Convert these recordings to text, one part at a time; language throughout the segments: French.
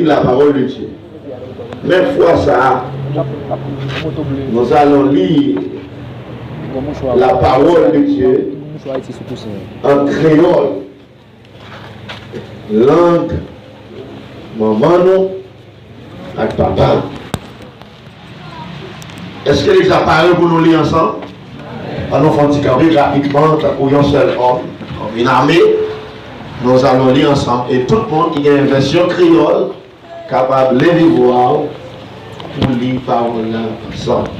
lire la parole de Dieu. Même fois ça, nous allons lire la parole de Dieu en créole, langue, maman nous, avec papa. Est-ce que les appareils pour nous lire ensemble? Nous faisons un petit carré rapidement pour un seul homme, comme une armée. Nous allons lire ensemble. Et tout le monde qui a une version créole, capable de les voir pour lire parole là ensemble.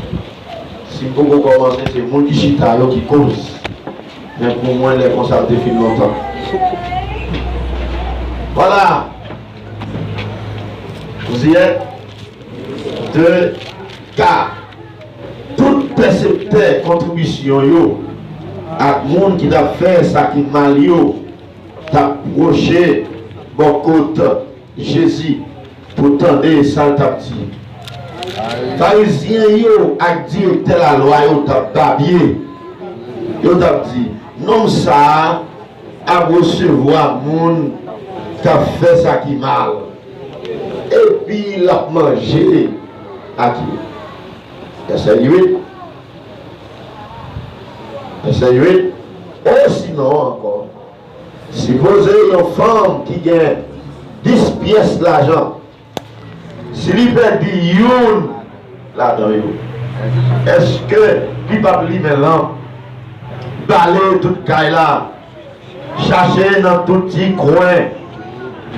Si vous pouvez commencer, c'est le monde qui chita qui cause. Mais pour moi, les concerts défilent longtemps. Voilà. Vous y êtes? 2, 4. Tout percepteur contribution yo à monde qui a fait ça qui mal yo t'a proché bon côté Jésus pour tendre ça t'a dit pharisien yo a dit telle la loi yo t'a babier yo t'a dit non ça à recevoir monde qui a fait ça qui mal et puis il a mangé à qui. Verset 8. Verset 8. Oh, sinon encore. Supposez une femme qui gagne 10 pièces d'argent. Si elle perd une là-dedans, est-ce que il va lui maintenant balayer toute caille là, chercher dans tout petit coin,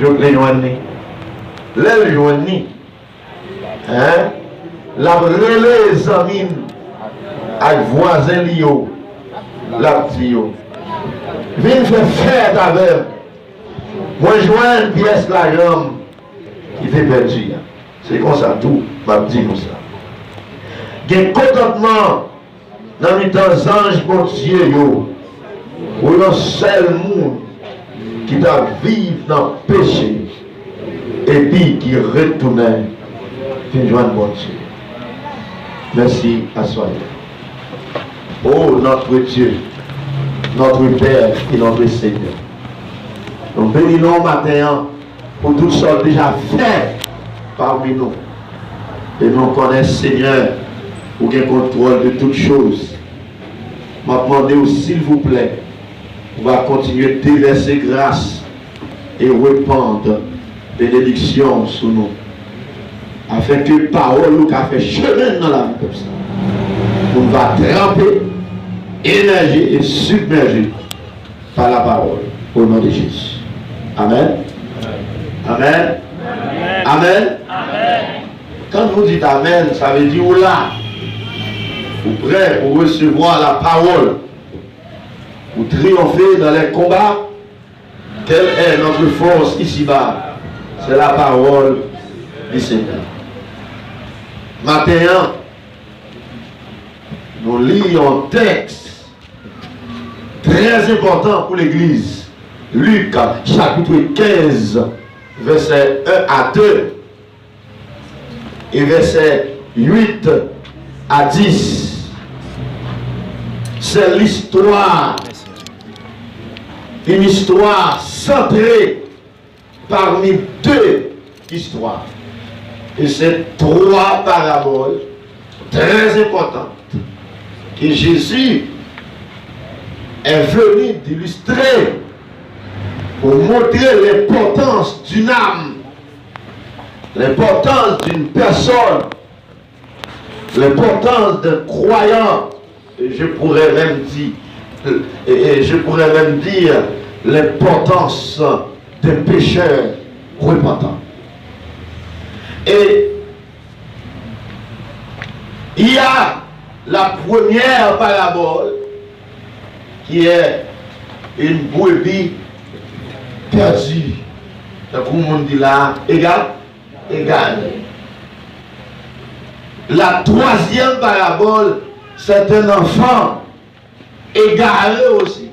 je l'ai joigné. Les joigné. Hein? La relais les amis avec voisin Lio, la tio. Viens faire avec. Moi, je vois une pièce la jambe qui fait perdu. C'est comme ça, tout, m'a dit comme ça. Il y a un contentement dans les temps anges pour Dieu, pour un seul monde qui doit vivre dans le péché et puis qui retourne fin joindre bon Dieu. Merci à soi. Oh notre Dieu, notre Père et notre Seigneur. Nous bénissons matin pour toutes sortes déjà faites parmi nous. Et nous connaissons Seigneur pour qu'il contrôle de toutes choses. Je demande s'il vous plaît, on va continuer de déverser grâce et répandre bénédiction sur nous. Afin que parole nous a fait chemin dans la vie comme ça. On va tremper, énergie et submerger par la parole. Au nom de Jésus. Amen. Amen. Amen. Amen. Amen. Quand vous dites Amen, ça veut dire là, vous prêts pour recevoir la parole, pour triompher dans les combats. Quelle est notre force ici-bas? C'est la parole du Seigneur. Maintenant, nous lisons un texte très important pour l'Église. Luc, chapitre 15, verset 1 à 2 et verset 8 à 10. C'est l'histoire, une histoire centrée parmi deux histoires. Et c'est trois paraboles très importantes que Jésus est venu d'illustrer pour montrer l'importance d'une âme, l'importance d'une personne, l'importance d'un croyant, et je pourrais même dire l'importance d'un pécheur repentant. Et il y a la première parabole qui est une brebis perdue. Comme on dit là, égal. La troisième parabole, c'est un enfant égaré aussi.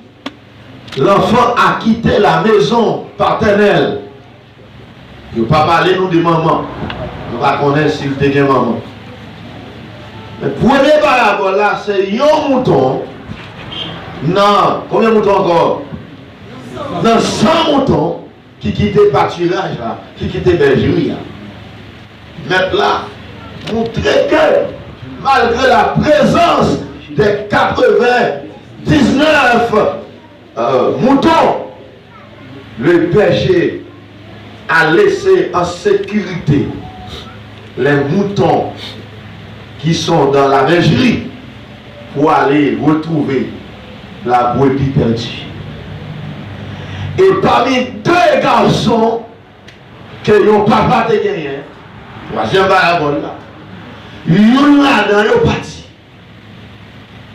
L'enfant a quitté la maison paternelle. Il ne faut pas parler nous de maman. On va connaître s'il était maman. La première parabole là, c'est un mouton. Non, combien de moutons encore? Dans 100 moutons qui quittait pâturage, qui quittait bergerie. Maintenant, montrer que malgré la présence des 99 moutons, le berger a laissé en sécurité les moutons qui sont dans la bergerie pour aller retrouver la brebis perdue. Et parmi deux garçons que yon papa te gagné, troisième parabole là, yon là-dedans yon parti.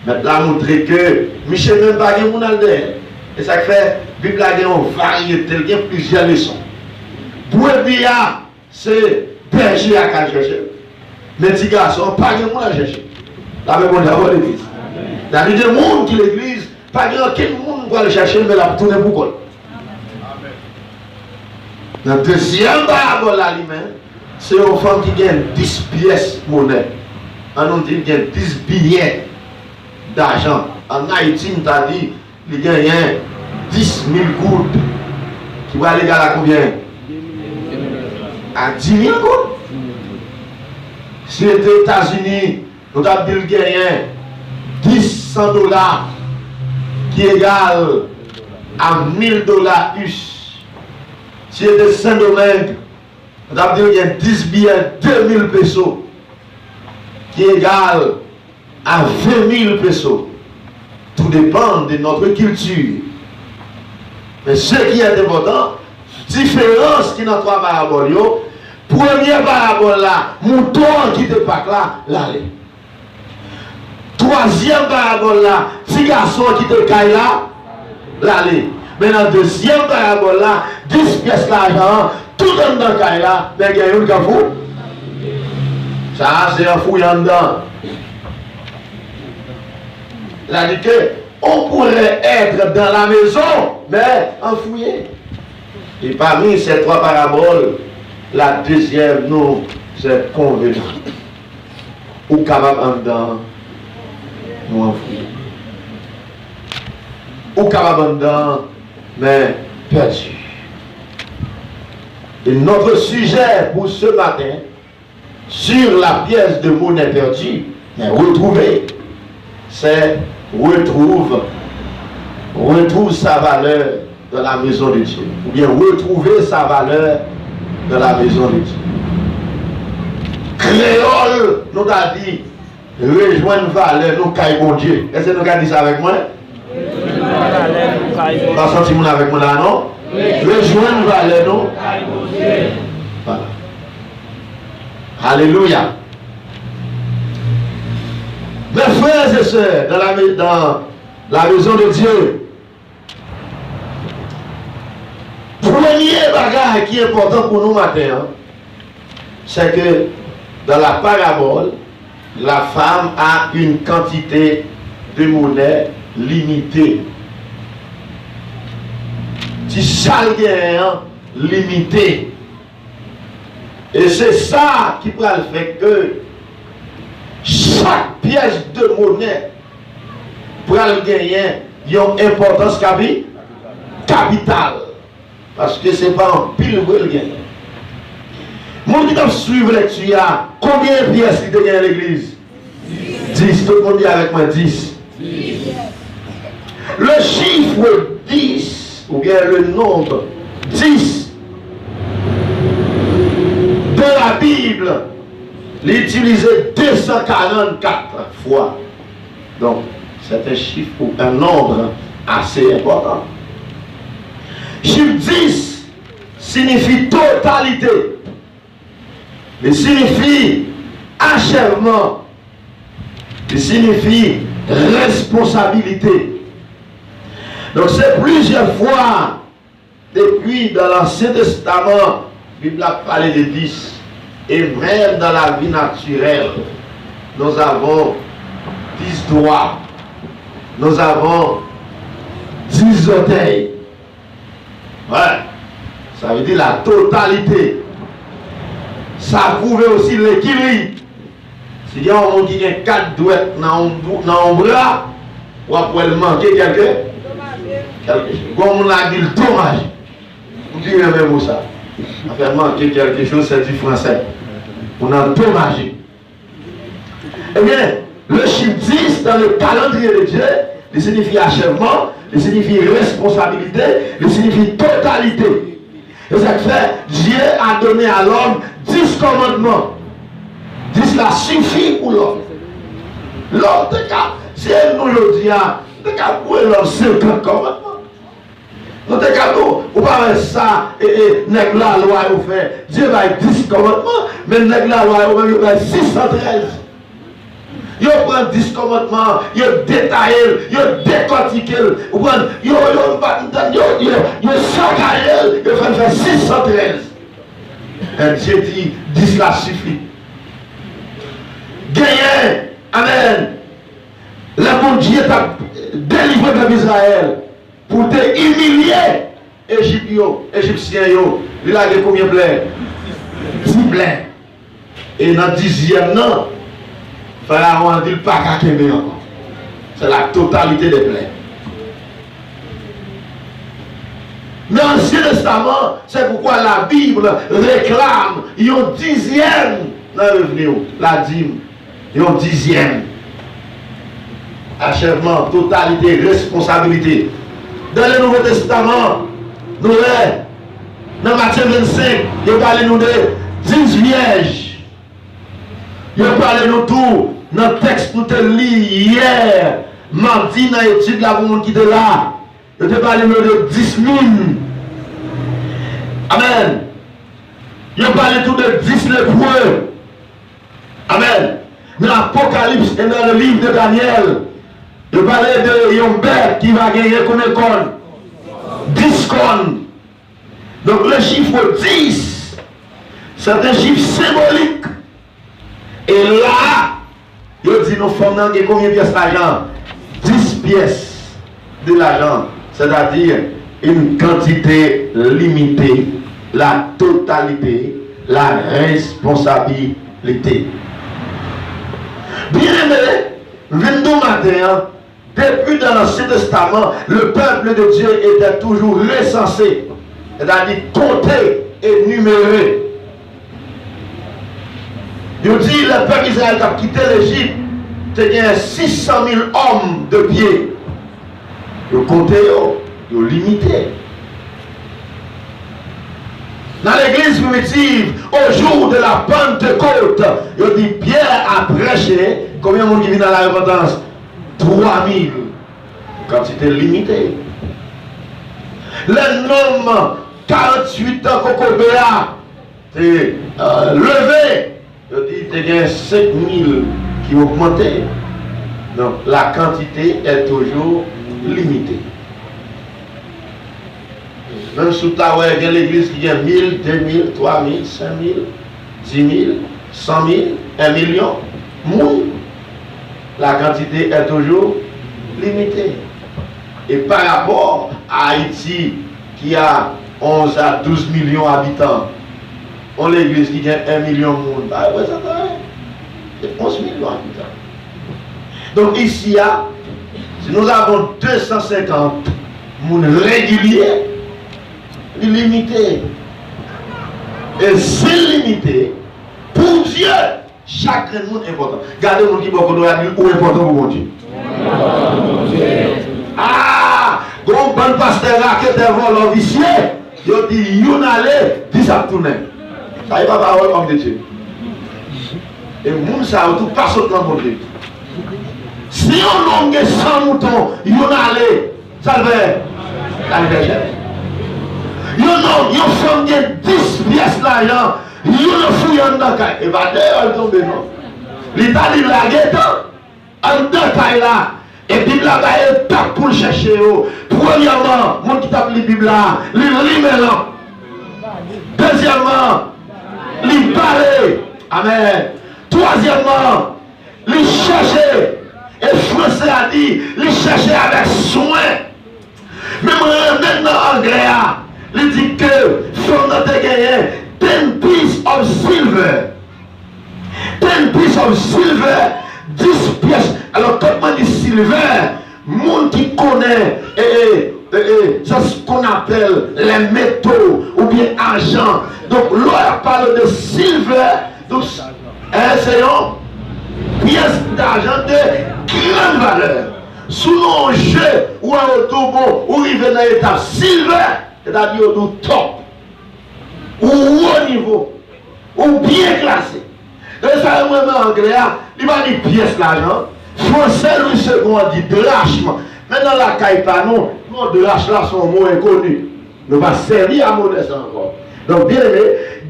Maintenant, montrer que Michel même pas gagné mon alder. Et ça fait, Bible a gagné une variété, il y a plusieurs leçons. Brebis, c'est berger à qu'à chercher. Mais petits garçons, pas gagné mon à chercher. La même chose à l'église. Il y a des gens qui l'église, pas gagné aucun monde pour aller chercher, mais la tourner pour quoi. Dans le deuxième parabole là, c'est une femme qui gagne 10 pièces monnaie. On dit qu'il gagne 10 billets d'argent. En Haïti, on t'a dit qu'il gagne 10 000 gouttes. Qui va aller à combien? À 10 000 gouttes. Si c'était aux États-Unis, on t'a dit qu'il gagne 100 dollars qui est égal à 1000 dollars US. Si c'était Saint-Domingue, on a dit qu'il y a 10 billets 2000 pesos qui est égal à 20 000 pesos. Tout dépend de notre culture. Mais ce qui est important, différence qui est dans trois paraboles, première parabole là, mouton qui te pas là, l'aller. Troisième parabole là, petit garçon qui te caille là, l'aller. Mais dans la deuxième parabole là, 10 pièces d'argent, tout dans le caille là, mais il y a un fou. Ça, c'est un fouillant dedans. Il a dit que on pourrait être dans la maison, mais enfouillé. Et parmi ces trois paraboles, la deuxième, nous, c'est convenant. Ou capable en dedans, nous enfouillé. Ou capable en dedans, mais perdu. Et notre sujet pour ce matin, sur la pièce de monnaie perdue, mais retrouvée, c'est retrouve sa valeur dans la maison de Dieu. Ou bien retrouver sa valeur dans la maison de Dieu. Créole nous a dit, rejoindre valeur, nous caille mon Dieu. Est-ce que nous avons dit ça avec moi? Pas senti mon avec moi là, non? Rejoindre valeur, non? Voilà. Alléluia. Mes frères et sœurs, dans la maison de Dieu, premier bagage qui est important pour nous matin, c'est que dans la parabole, la femme a une quantité de monnaie limitée. Si chaque gain limité. Et c'est ça qui peut faire que chaque pièce de monnaie pour gagner une importance capitale. Parce que ce n'est pas un pile pour le gagner. Mon qui doit suivre lecture, combien de pièces qui te gagne à l'église? 10. Tout le monde dit avec moi 10. Le chiffre 10, ou bien le nombre 10 de la Bible, l'utiliser 244 fois. Donc, c'est un chiffre ou un nombre assez important. Chiffre 10 signifie totalité. Il signifie achèvement. Il signifie responsabilité. Donc, c'est plusieurs fois, depuis dans l'Ancien Testament, la Bible a parlé de 10. Et même dans la vie naturelle, nous avons 10 doigts. Nous avons 10 orteils. Ouais. Ça veut dire la totalité. Ça prouve aussi l'équilibre. Si il y a un monde qui a 4 doigts dans un bras, on va manquer quelque chose. Comme on a dit le dommage. Vous direz même ça. Enfin, manquer quelque chose, c'est du français. On a endommagé. Eh bien, le chiffre 10 dans le calendrier de Dieu, il signifie achèvement, il signifie responsabilité, il signifie totalité. Et ça fait, Dieu a donné à l'homme 10 commandements. 10 là suffit pour l'homme. L'homme, si nous le disons, nous avons l'homme 50 commandements. Nous avons ou pas ça, et nègre la loi, ou fait, Dieu va 10 commandements, mais nègre la loi, il va 613. Yo prend 10 commandements, yo détaillé, yo décortiqué, yo sacré, yo fait 613. Et Dieu dit, 10 là suffit. Gagné, amen. Le bon Dieu t'a délivré de Israël pour te humilier. Égyptiens, il a combien de blés? 10 blés. Et dans le 10e an, Pharaon a dit pas qu'à Kémé encore. C'est la totalité des blés. Dans l'Ancien Testament, c'est pourquoi la Bible réclame un 10e dans le revenu, la dîme, un 10e. Achèvement, totalité, responsabilité. Dans le Nouveau Testament, nous dans Matthieu 25, il parle nous de 10 vierges. Il parle nous tout. Dans le texte nous te lis hier, mardi dans l'étude là pour qui était là. Je te parle de 10 000. Amen. Il parle tout de 10 lépreux. Amen. Dans l'Apocalypse et dans le livre de Daniel, il parlait de un bête qui va gagner comme école. 10 cornes. Donc le chiffre 10, c'est un chiffre symbolique. Et là, il dit nous faisons combien de pièces d'argent? 10 pièces de l'argent. C'est-à-dire une quantité limitée, la totalité, la responsabilité. Bien aimé, 22 matin, depuis dans l'Ancien Testament, le peuple de Dieu était toujours recensé, c'est-à-dire compté et numéré. Il dit le peuple d'Israël qui a quitté l'Égypte, il y a 600 000 hommes de pied. Il compté, il limité. Dans l'église primitive, au jour de la Pentecôte, il dit Pierre a prêché. Combien de monde qui vient dans la repentance? 3000. Quantité limitée. Le nombre 48 ans Cocobéa, c'est levé. Il dit qu'il y a 5000 qui ont augmenté. Donc la quantité est toujours limitée. Même sous ta ouais, il y a l'église qui a 1000, 2000, 3000, 5000, 10 000, 100 000, 1 million. Moun. La quantité est toujours limitée. Et par rapport à Haïti, qui a 11 à 12 millions d'habitants, on l'église qui a 1 million de monde, bah, ouais, ça c'est 11 millions d'habitants. Donc ici, si nous avons 250 monde réguliers, illimité. Et c'est limité, pour Dieu, chaque monde est important. Gardez mon qui beaucoup doit dire où est important pour mon Dieu. Ah, grand bon pasteur là qui était volant vicieux, il dit yon allez, dit ça tourner. Ça y va parole comme de Dieu. Et moun ça tout passe au temps de Dieu. Si on longue 100 moutons, yon allez, ça le fait. Ça le fait. Yon font 10 pièces d'argent, yon le fouille en dedans. Et va d'ailleurs tomber non. L'État dit la guette en dedans là. Et Bible là est tape pour le chercher. Premièrement, mon qui tape les Bible là, les mélange. Deuxièmement, les parler. Amen. Troisièmement, les chercher. Et Français a dit, les chercher avec soin. Mais maintenant anglais il dit que son note gagné 10 pieces of silver. 10 pieces of silver, 10 pièces. Alors, quand on dit silver, monde qui connaît c'est ce qu'on appelle les métaux ou bien argent. Donc, l'on parle de silver, donc, c'est une pièce d'argent de grande valeur. Sous nos jeux ou un autobon ou il vient dans l'étape silver, c'est-à-dire au top, ou haut niveau, ou bien classé. Donc, ça, moi, en anglais, il va dire pièce d'argent. Français, le second dit drachme. Maintenant, la caille pas non, de drachme là, son mot inconnu. Ne va servir à monnaie ça encore. Donc, bien aimé,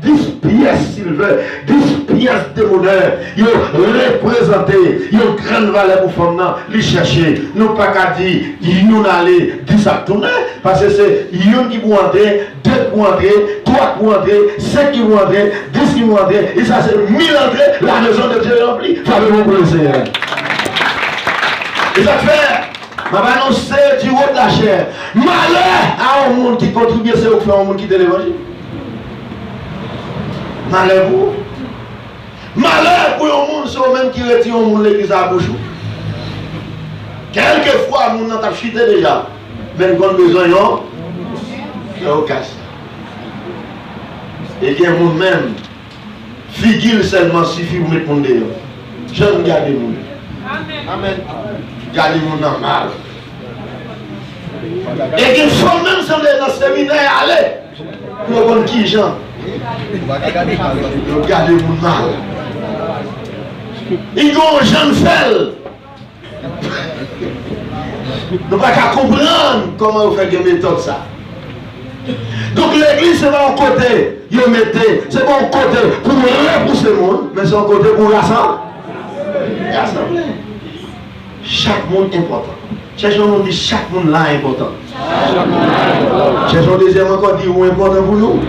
10 pièces silver, 10 pièces de monnaie, ils ont représenté, ils ont grande valeur pour femmes, les chercher. Nous pas qu'à dire, ils nous aller 10 à tourner, parce que c'est une qui vont entrer, 2 pour entrer, 3 pour entrer, 5 qui vont entrer, 10 qui vont entrer, et ça c'est 1000 entrées, la maison de Dieu est remplie. Favez-vous pour le Seigneur. Et ça fait, ma annoncer du haut de la chair. Malheur à un monde qui contribue, c'est au faire un monde qui donne l'évangile. Malheur pour malheur pour un monde, c'est au même qui retire un monde l'église à la bouche. Quelquefois, mon n'a pas chuté déjà. Mais quand besoin, c'est au casse. Et bien, moi-même, figure seulement suffit pour me répondre. J'aime garder mon. Amen. Garder mon âme mal. Et qu'il faut même si on est dans le séminaire, allez, pour voir qui gens. Regardez mon mal. Il y a un jeune fell. Nous ne pouvons pas comprendre comment vous faites des méthodes ça. Donc l'église c'est pas un côté, c'est pas un côté pour repousser le monde, mais c'est un côté pour rassembler. Chaque monde est important. Cherchons on dit chaque monde là est important. Cherchons deuxième encore dit où est important pour nous.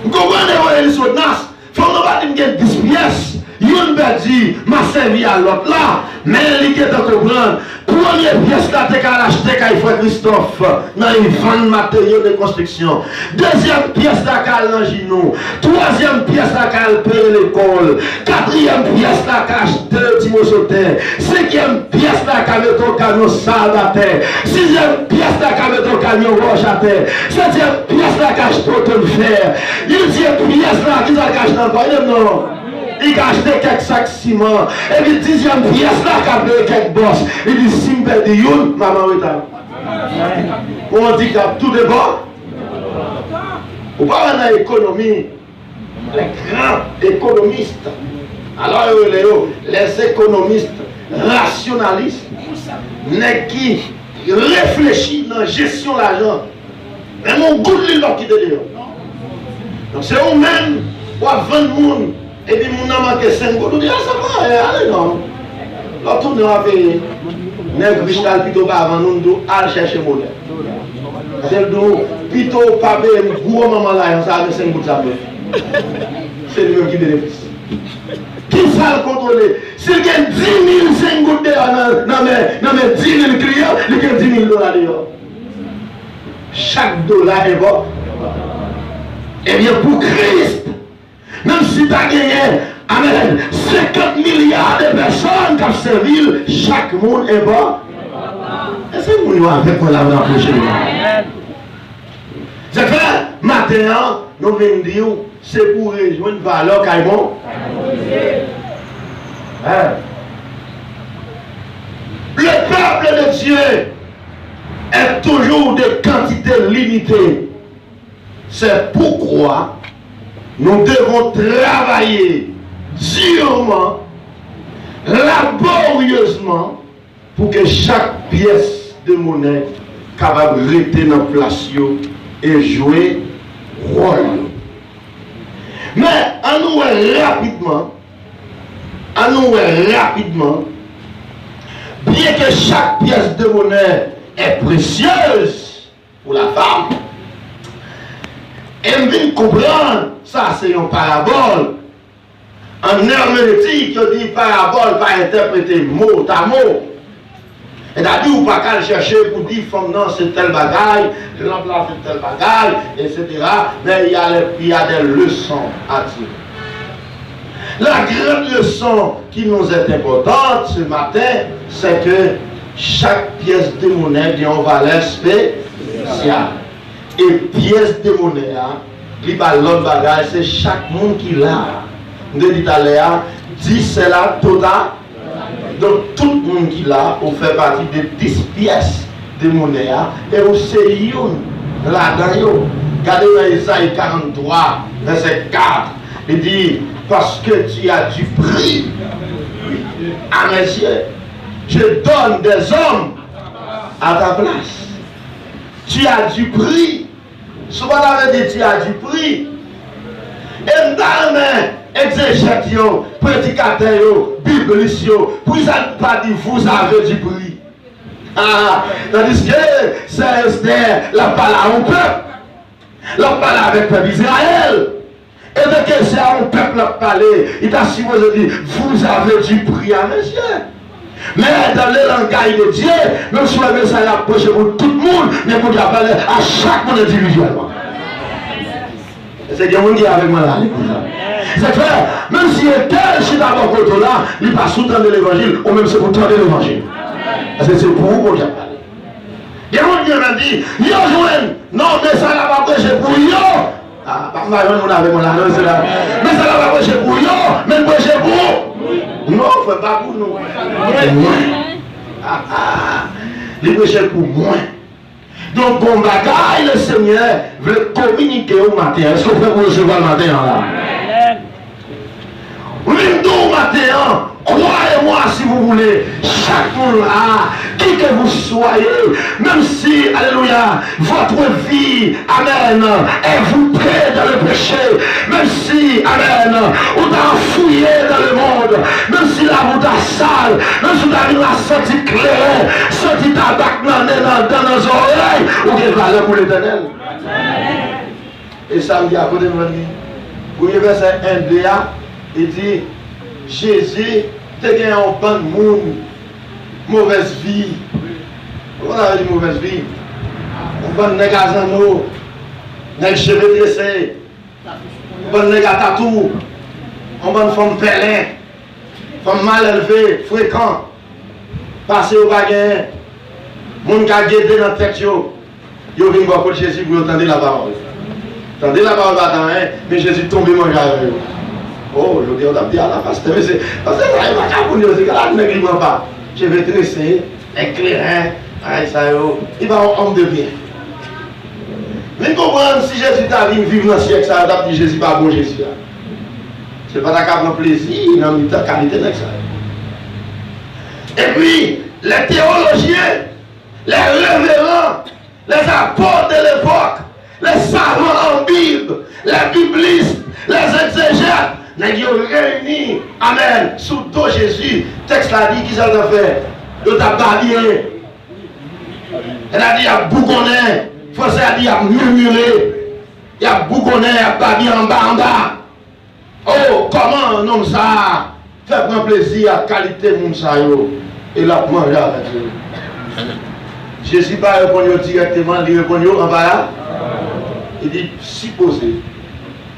Vous comprenez les soutenances? Il faut pas dire 10 pièces. Yon dit, m'a servi à l'autre là, mais il est à comprendre. Première pièce là, tu as acheté quand il faut Christophe, dans une vente matériaux de construction. Deuxième pièce là, tu as genou. Troisième pièce là, tu as payé l'école. Quatrième pièce là, tu as acheté Timothée. Cinquième pièce là, tu as mis ton camion sable à terre. Sixième pièce là, tu as mis ton camion roche à terre. Septième pièce là, tu as acheté ton fer. Huitième pièce là, tu as acheté encore. Non. Il a acheté quelques sacs ciment. Et puis, 10e pièce là, il a payé quelques bosses. Il dit, si je perds de youn, maman est là. On dit que tout est bon. On parle dans l'économie. Les grands économistes. Alors, les économistes rationalistes, qui réfléchissent dans la gestion de l'argent. Même on goûte l'île qui est dehors. Donc, c'est eux-mêmes pour vendre le monde. Et puis, mon a manqué 5 gouttes, on dit, ah, ça va, allez, non. L'autre, on a fait, nègre Vichal, plutôt pas avant nous, à chercher monnaie. C'est le dos, plutôt pas bien, gros maman là, ça avait 5 gouttes, ça fait. C'est lui-même qui bénéficie. Qui ça le contrôler? S'il y a 10 000 5 gouttes dehors, non, mais 10 000 clients, il y a 10 000 $ dehors. Chaque dollar est bon. Eh bien, pour Christ, même si tu as gagné, amen, 50 milliards de personnes qui ont servi, chaque monde est bon. Est-ce que vous avez avec moi là dans la prochaine? C'est fait, maintenant, nous venons dire, c'est pour rejoindre une valeur caïmon. Le peuple de Dieu est toujours de quantité limitée. C'est pourquoi nous devons travailler durement, laborieusement, pour que chaque pièce de monnaie capable de rester dans la place et jouer rôle. Mais à nous rapidement, bien que chaque pièce de monnaie est précieuse pour la femme, elle vient comprendre, ça c'est une parabole. En herméneutique, on dit parabole, pas interpréter mot à mot. Et d'ailleurs, on ne peut pas chercher pour dire, femme, non, c'est tel bagaille, l'homme là, c'est tel bagaille, etc. Mais il y a des leçons à tirer. La grande leçon qui nous est importante ce matin, c'est que chaque pièce de monnaie a une valeur spéciale. Et pièce de monnaie, il va l'autre bagage, c'est chaque monde qui l'a. Nous dit à l'heure, 10 c'est la total. Donc tout le monde qui l'a, on fait partie de 10 pièces de monnaie. Et on sait une là-dedans. Regardez dans Isaïe 43, verset 4. Il dit, parce que tu as du prix à mes yeux, je donne des hommes à ta place. Tu as du prix. Souvent, on avait dit, tu as du prix. Et dans les exégètes, prédicateurs, bibliciens, pour ça ne pas dire, vous avez du prix. Tandis que c'est Esther, la parole à un peuple. La parole avec le peuple d'Israël. Et de que c'est à un peuple à parler, il t'a supposé dire, vous avez du prix à mes yeux. Mais dans le langage de Dieu, même si le message approche pour tout le monde, mais pour parler à chaque monde individuellement. C'est quelqu'un qui est avec moi là. C'est clair, même si tel chute d'abord côté là, il pas sous-tendre l'évangile, ou même c'est pour tendre l'évangile. Parce que c'est pour vous qu'on a parlé. Il y a un qui m'a dit, yo jouen, non, mais ça n'a pas prêché pour yo. Ah, pas mal, on avait mon annonce là. Mais ça n'a pas prêché pour yo, mais prêché pour. Non, il ne faut pas pour nous. Il prêché pour moi. Donc, bon bagaille, le Seigneur veut communiquer au matin. Est-ce qu'on peut recevoir le matin là? Oui, au matin, croyez-moi si vous voulez, chaque monde là, qui que vous soyez, même si, alléluia, votre vie, amen, est vous près dans le péché, même si, amen, vous êtes fouillé dans le monde, même si la route est sale, même si vous avez la sortie claire, sortie tabac dans nos oreilles, vous avez valeur pour l'éternel. Et ça me dit à côté de moi, vous avez verset 1 il dit, Jésus, tu as gagné un bon monde, mauvaise vie. On a dit mauvaise vie. On va nègre à Zano, nègre cheveux dressés, on va nègre à tatou, on va une femme pélin, femme mal élevée, fréquent, passer au baguette, monde qui a guetté dans la tête, yo vient voir Jésus pour entendre la parole. Entendez la parole, mais Jésus tombe manger avec eux. Oh, je dis, on a dit à la pasteur, mais c'est parce que ça va pas pour nous, c'est que là, ne néglige pas. Je vais dresser, éclairer, il va en homme de bien. Mais comprendre si Jésus t'a dit vivre dans le siècle, ça va dire Jésus pas bon Jésus. C'est pas ta prendre plaisir, il a mis ta qualité dans ça. Et puis, les théologiens, les révérends, les apôtres de l'époque, les savants en Bible, les biblistes, les exégètes, les réunis, amen, sous dos Jésus. Texte l'a dit, qui ça a fait? Il t'a balayé. Elle a dit, il y a bougonné. Français a dit, il y a murmuré. Il y a bougonné, il y a balayé en bas. Oh, comment un homme ça fait prendre plaisir à la qualité de mon saillot et la manger avec eux. Jésus pas répondre directement, il répond en bas. Il dit, supposez,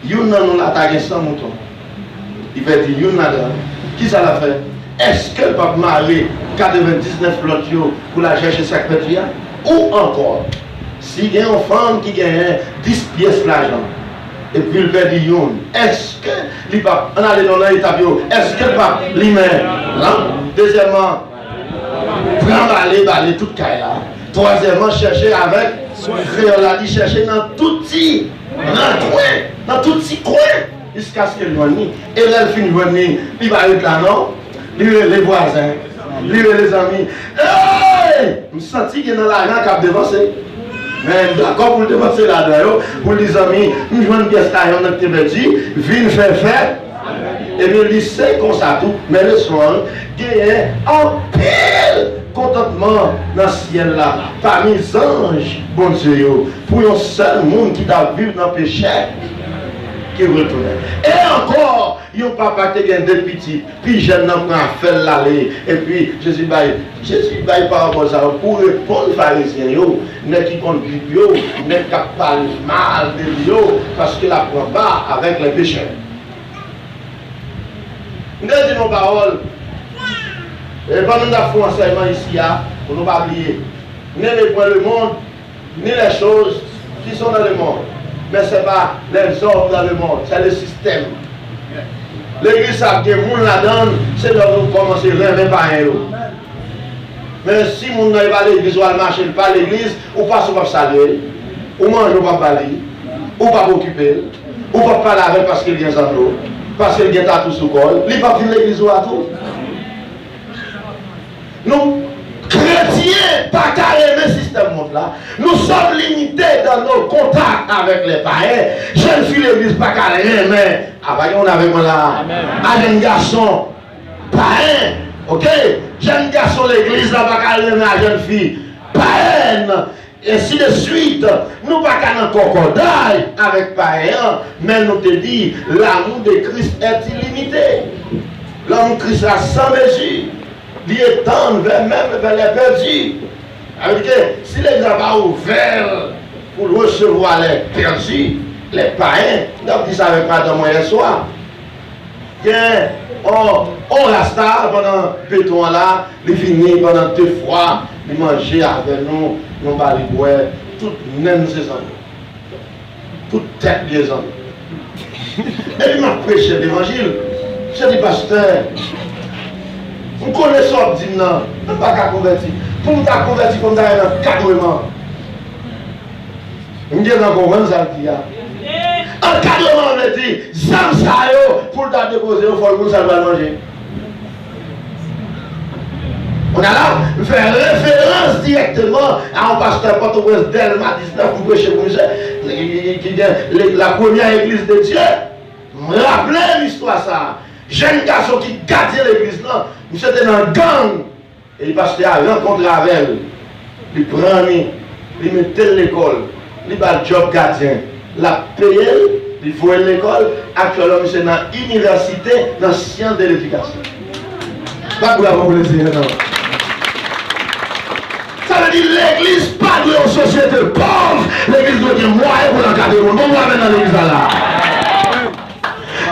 il y a un attaqué sans mouton. Il fait dire, il y a un qui ça l'a fait? Est-ce que le pape Marie 99 l'autre pour la chercher chaque petit? Ou encore, s'il y a une femme qui gagne 10 pièces d'argent, et puis le père dit, est-ce que le pape, on a dans l'étape, est-ce que le pape lui met là? Deuxièmement, prendre balayer toute caille là. Troisièmement, chercher avec créole, a dit chercher dans tout petit coin, dans tout petit coin, jusqu'à ce qu'elle vienne. Et là, elle finit de venir, il va être là, non? Les voisins, les amis. Hey! Je me sens qu'il y a dans l'argent qui a dévancé. Mais d'accord pour le dévancer là-dedans, pour les amis, je vois une pièce d'argent dans le petit, viens faire fête. Et bien, il sait qu'on ça tout, mais le soir, il y a un pile contentement dans le ciel là, parmi les anges, bon Dieu, pour un seul monde qui doit vivre dans le péché, qui retourne. Et encore, il y a un papa qui a deux petits, puis jeune homme qui a fait l'aller, et puis Jésus baille par rapport à ça, pour répondre aux pharisiens, n'est qui compte bio, n'est qui parle mal de bio, parce qu'il la prend pas avec les pécheurs. Nous disons nos paroles. Et pendant que nous avons fait enseignement ici, pour ne pas oublier, ni les points le monde, ni les choses qui sont dans le monde. Mais ce n'est pas les hommes dans le monde, c'est le système. L'église, ça que moun la donne, c'est de nous commencer à rêver par un. Mais si moun n'a pas l'église ou à marcher pas l'église, ou pas souvent saluer, ou manger ou pas parler, ou pas occuper, ou pas parler avec parce qu'il vient sans l'eau, parce qu'il vient à tout sous col, il pas venir l'église ou à tout. Nous, chrétiens, pas carré le système monde là. Nous sommes limités dans nos contacts avec les païens. Jeune fille l'église pas carré, mais on avec moi là. Un jeune garçon, païen, ok? Jeune garçon l'église là pas carré, mais un jeune fille, païenne. Et ainsi de suite, nous pas qu'à un concordage avec païen, mais nous te dit, l'amour de Christ est illimité. L'amour de Christ a sans mesure. Il est temps même vers les perdus. Avec que si les gens pas ouvert pour recevoir les perdus, les païens, donc ils ne savaient pas de moi hier soir. On reste pendant peu de temps là, il finit pendant 2 fois, il mangeait avec nous, nous allons boire, toutes même ces amis, toutes tête des amis. Et il m'a prêché l'évangile. Je dis, pasteur, vous connaissez ça, dit non, je ne peux pas convertir. Pour me convertir comme ça, il y a un encadrement. Je dis encore, ça le dit. Encadrement, on me dit, ça pour le déposer, il faut que ça va manger. On a là, faire référence directement à un pasteur Port-au-Prince Delma 19 pour prêcher pour la première église de Dieu. Me rappelez l'histoire ça. Jeune garçon qui gardait l'église là, il était dans un gang. Et il passait à rencontrer avec elle. Il prenait, il mettait l'école, il bat le job gardien. La payé, il faut l'école. Actuellement, c'est dans l'université, dans la science de l'éducation. Pas pour avoir plaisir, non. Ça veut dire l'église pas de une société pauvre. L'église doit être moyen pour l'encadrer. On va dans l'église là.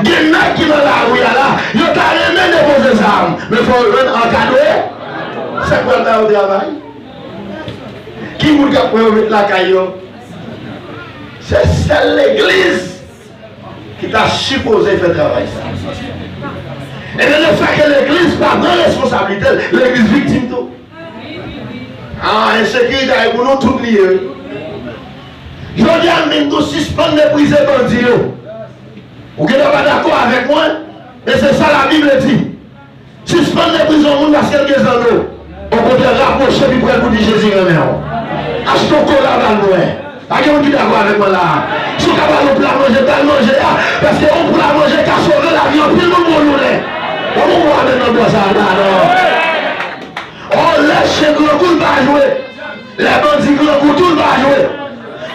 Il y a des mecs qui sont dans la rue là, ils ont carrément déposé ça. Mais il faut encadrer. C'est quoi le travail? Qui vous dit que la caillou? C'est l'église qui t'a supposé faire travail ça. Et le fait que l'église pas de responsabilité, l'église victime tout. Ah, insécurité pour nous tout lié. Je dis à même tout suspendre les prisons bandits. Vous n'êtes pas d'accord avec moi? Et c'est ça la Bible dit. Suspendre les prisons parce qu'elles sont dans l'eau. On peut rapprocher du prêtre pour dire Jésus remet. Achetons qu'on l'a dans le loin. Pas qu'on dit d'accord avec moi là. Si on va nous la manger, pas manger là. Parce qu'on peut la manger qu'à sauver la vie. On peut nous mourir. On va voir maintenant dans ça là. On laisse chez gros coup va jouer. Les bandits gros coup tout va jouer.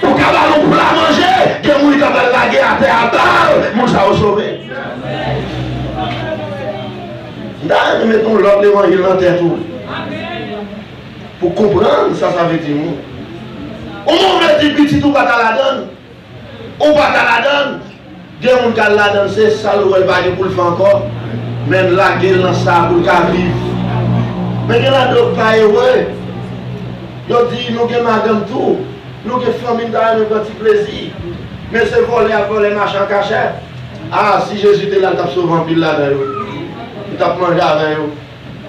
Pour qu'à nous pour la manger, que nous avons la guerre à terre à balle, nous ça va sauver. Nous mettons l'ordre l'évangile dans terre tout. Pour comprendre ça, ça veut dire nous. On veut dire petit tout pas la donne. On pas la donne. Il y a un qui la donne, c'est ça le va pour le faire encore. Même la guerre dans ça pour le vivre. Mais il y a d'autres pas heureux. Ils disent nous avons madame tout. Nous avons famille dans un petit plaisir. Mais c'est voler à voler machin cachette. Ah, si Jésus était là, il t'a sauvé un pile là-dedans. Il t'a mangé avec eux.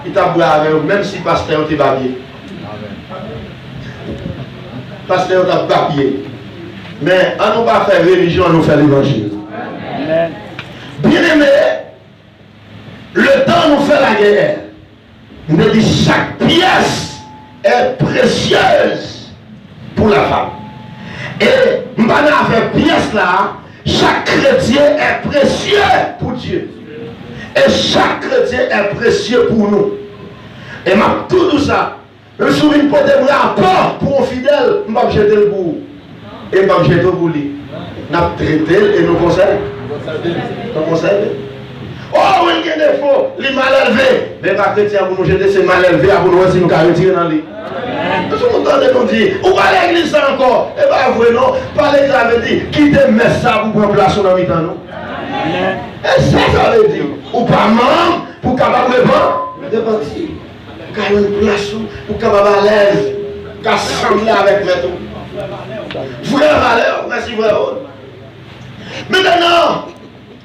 Il t'a boire avec eux, même si le pasteur était babier. Pasteur t'a babier. Mais on ne pas faire religion, on nous fait l'évangile. Bien aimé, le temps nous fait la guerre. Nous dit chaque pièce est précieuse pour la femme. Et nous allons faire pièce là, chaque chrétien est précieux pour Dieu. Et chaque chrétien est précieux pour nous. Et ma tout ça, je me souviens pour des rapports pour un fidèle, je ne vais pas jeter le bout. Et je ne vais pas jeter le bout. Nous avons traité et nous conseillons. Nous conseillons. Oh, oui, il y a des faux, les mal élevés. Mais pas chrétien pour nous jeter ces mal élevés, pour nous si nous avons retiré dans lui. Tout le monde nous dit, ou pas l'église encore. Et bien, vous non, pas l'église avait dit, quittez mes ça pour prendre place dans le temps, non? Et ça veut dire, ou pas membre, pour capable de partir. Quand il y a une place où capable à l'aise, qu'à sembler avec mes Frère valeur, merci frère. Maintenant,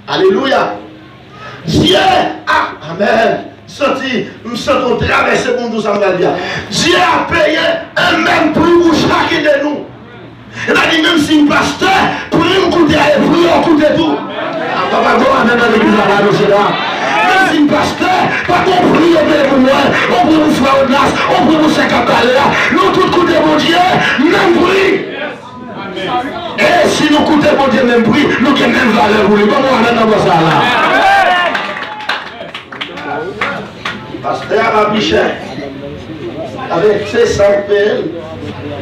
alléluia. Dieu, amen. Me sens traverser pour nous, ça me dire. Dieu a payé un même prix pour chacun de nous. Il a dit même si un pasteur, pour nous coûter et pour nous coûter tout. Papa, go amen dans l'église à la même si un pasteur, pas qu'on prie pour moi, on peut vous faire au glace, on peut vous faire là. Nous tous coûter mon Dieu, même prix. Et si nous coûtons mon Dieu même prix, nous avons même valeur pour lui. Comment on a dans ça là? Pasteur a plus cher. Avec ses 100 PL.